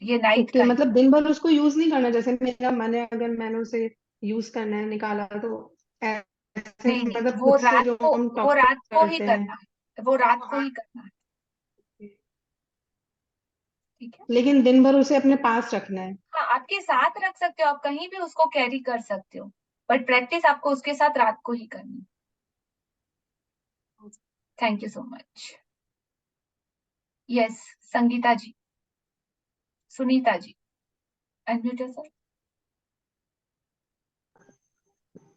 ये नाइट ओके, का है। मतलब दिन भर उसको यूज नहीं करना, जैसे मेरा मन है अगर मैंने उसे यूज करना है, निकाला तो ऐसे नहीं नहीं, मतलब खुद से जो हम वो टॉक रात को ही करते हैं। करना है, वो रात को ही करना है, ठीक है? लेकिन दिन भर उसे अपने पास रखना है। हाँ, आपके साथ रख सकते हो, आप कहीं भी उसको कैरी कर सकते हो, बट प्रैक्टिस आपको उसके साथ रात को ही करनी है। Thank you so much. Yes, Sangeeta ji, Sunita ji, unmute sir.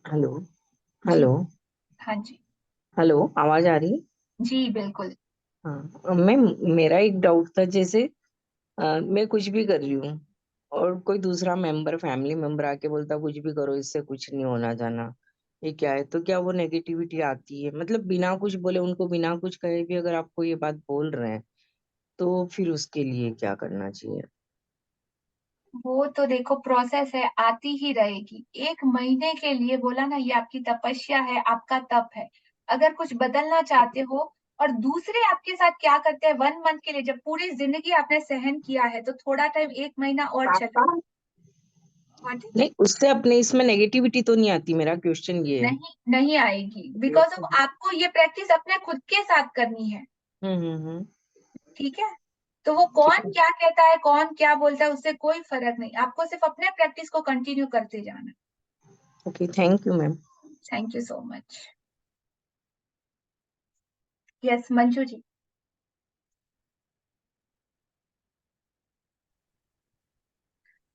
Hello. जी। हेलो। हाँ जी। हेलो, आवाज आ रही है? जी बिल्कुल। हाँ मैम, मेरा एक डाउट था, जैसे मैं कुछ भी कर रही हूँ और कोई दूसरा मेंबर, फैमिली मेंबर आके बोलता कुछ भी करो, इससे कुछ नहीं होना जाना, ये क्या है, तो क्या वो नेगेटिविटी आती है? मतलब बिना कुछ बोले, उनको बिना कुछ कहे भी अगर आपको ये बात बोल रहे हैं तो फिर उसके लिए क्या करना चाहिए? वो तो देखो प्रोसेस है, आती ही रहेगी। 1 महीने के लिए बोला ना, ये आपकी तपस्या है, आपका तप है। अगर कुछ बदलना चाहते हो, और दूसरे आपके साथ क्या करते हैं 1 मंथ के लिए, जब पूरी जिंदगी आपने सहन किया है, तो थोड़ा टाइम 1 महीना और चलो। हाँ ठीक? नहीं, उससे अपने इसमें नेगेटिविटी तो नहीं आती, मेरा क्वेश्चन ये है। नहीं, नहीं आएगी, बिकॉज ऑफ आपको ये प्रैक्टिस अपने खुद के साथ करनी है। हम्म। ठीक है? तो वो ठीक कौन है। क्या कहता है, कौन क्या बोलता है, उससे कोई फर्क नहीं, आपको सिर्फ अपने प्रैक्टिस को कंटिन्यू करते जाना। Okay, thank you ma'am. Thank you so much. Yes Manju ji.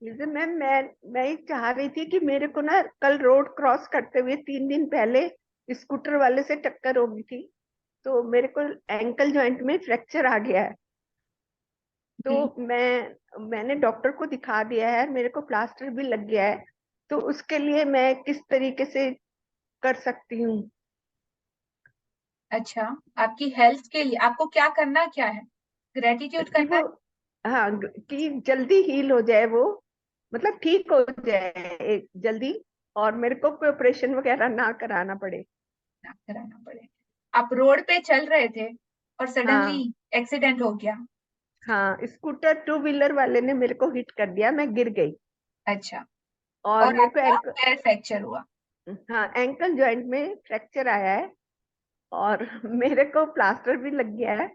जैसे मैम मैं ये चाह रही थी कि मेरे को ना कल रोड क्रॉस करते हुए 3 दिन पहले स्कूटर वाले से टक्कर हो गई थी, तो मेरे को एंकल जॉइंट में फ्रैक्चर आ गया है। तो मैंने डॉक्टर को दिखा दिया है, मेरे को प्लास्टर भी लग गया है। तो उसके लिए मैं किस तरीके से कर सकती हूँ? अच्छा, आपकी हेल्थ के लिए आपको क्या करना क्या है? ग्रेटिट्यूड कि करना वो, है? हाँ, कि जल्दी हील हो जाए वो, मतलब ठीक हो जाए जल्दी, और मेरे को कोई ऑपरेशन वगैरह ना कराना पड़े। ना कराना पड़े। आप रोड पे चल रहे थे और सडनली हाँ एक्सीडेंट हो गया? हाँ, स्कूटर 2 व्हीलर वाले ने मेरे को हिट कर दिया, मैं गिर गई अच्छा, और और मेरे को आपका पैर फ्रैक्चर हुआ? हाँ, एंकल जॉइंट में फ्रैक्चर आया है और मेरे को प्लास्टर भी लग गया है।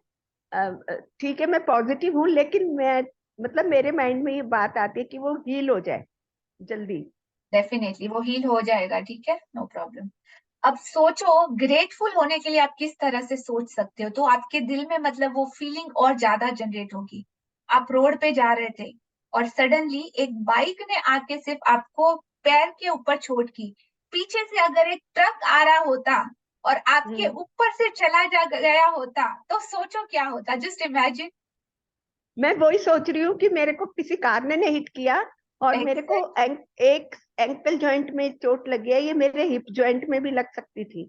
ठीक है, मैं पॉजिटिव हूँ, लेकिन मैं, मतलब मेरे माइंड में ये बात आती है कि वो हील हो जाए जल्दी। डेफिनेटली वो हील हो जाएगा, ठीक है, नो प्रॉब्लम। अब सोचो, ग्रेटफुल होने के लिए आप किस तरह से सोच सकते हो, तो आपके दिल में मतलब वो फीलिंग और ज्यादा जनरेट होगी। आप रोड पे जा रहे थे और सडनली एक बाइक ने आके सिर्फ आपको पैर के ऊपर चोट की। पीछे से अगर एक ट्रक आ रहा होता और आपके ऊपर से चला जा गया होता, तो सोचो क्या होता, जस्ट इमेजिन। मैं वही सोच रही हूँ कि मेरे को किसी कार ने हिट किया और मेरे को एक एंकल जॉइंट में चोट लगी है, ये मेरे हिप जॉइंट में भी लग सकती थी।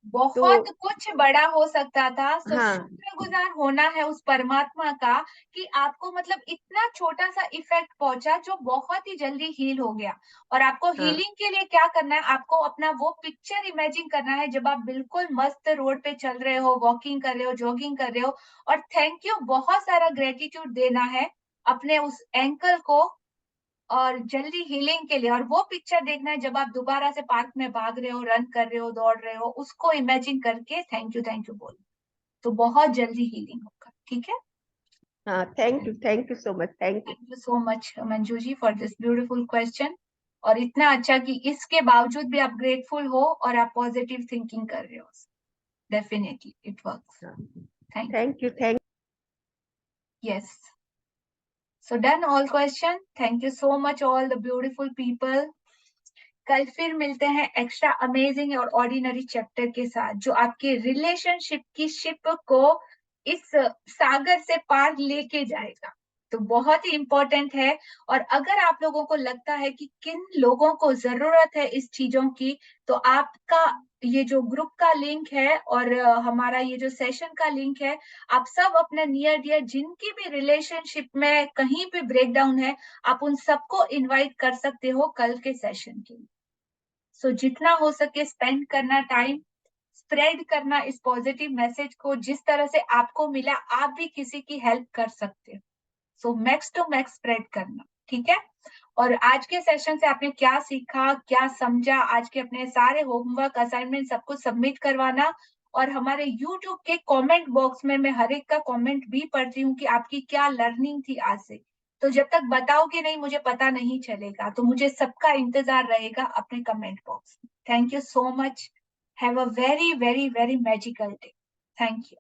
तो बहुत कुछ बड़ा हो सकता था। सो हाँ शुक्रगुजार होना है उस परमात्मा का कि आपको मतलब इतना छोटा सा इफेक्ट पहुंचा जो बहुत ही जल्दी हील हो गया। और आपको हाँ हीलिंग के लिए क्या करना है, आपको अपना वो पिक्चर इमेजिन करना है जब आप बिल्कुल मस्त रोड पे चल रहे हो, वॉकिंग कर रहे हो, जॉगिंग कर रहे हो, और थैंक यू, बहुत सारा ग्रेटिट्यूड देना है अपने उस एंकल को और जल्दी हीलिंग के लिए। और वो पिक्चर देखना है जब आप दोबारा से पार्क में भाग रहे हो, रन कर रहे हो, दौड़ रहे हो, उसको इमेजिन करके थैंक यू बोलो, तो बहुत जल्दी हीलिंग होगा। ठीक है? हाँ, thank you so much, thank you. Thank you so much Manju ji for this beautiful question. और इतना अच्छा कि इसके बावजूद भी आप ग्रेटफुल हो और आप पॉजिटिव थिंकिंग कर रहे हो। Definitely it works. Thank you, thank yes. So done all question. Thank you so much all the beautiful people. कल फिर मिलते हैं एक्स्ट्रा अमेजिंग और ऑर्डिनरी चैप्टर के साथ, जो आपके रिलेशनशिप की शिप को इस सागर से पार लेके जाएगा। तो बहुत ही इंपॉर्टेंट है। और अगर आप लोगों को लगता है कि किन लोगों को जरूरत है इस चीजों की, तो आपका ये जो ग्रुप का लिंक है और हमारा ये जो सेशन का लिंक है, आप सब अपने नियर डियर जिनकी भी रिलेशनशिप में कहीं भी ब्रेकडाउन है, आप उन सबको इनवाइट कर सकते हो कल के सेशन के लिए। सो जितना हो सके स्पेंड करना टाइम, स्प्रेड करना इस पॉजिटिव मैसेज को, जिस तरह से आपको मिला आप भी किसी की हेल्प कर सकते हो। सो मैक्स टू मैक्स स्प्रेड करना, ठीक है? और आज के सेशन से आपने क्या सीखा, क्या समझा, आज के अपने सारे होमवर्क असाइनमेंट सब कुछ सबमिट करवाना। और हमारे YouTube के कमेंट बॉक्स में मैं हर एक का कमेंट भी पढ़ती हूँ कि आपकी क्या लर्निंग थी आज से। तो जब तक बताओगे नहीं मुझे पता नहीं चलेगा, तो मुझे सबका इंतजार रहेगा अपने कमेंट बॉक्स में। Thank you so much. Have a very very very magical day. Thank you.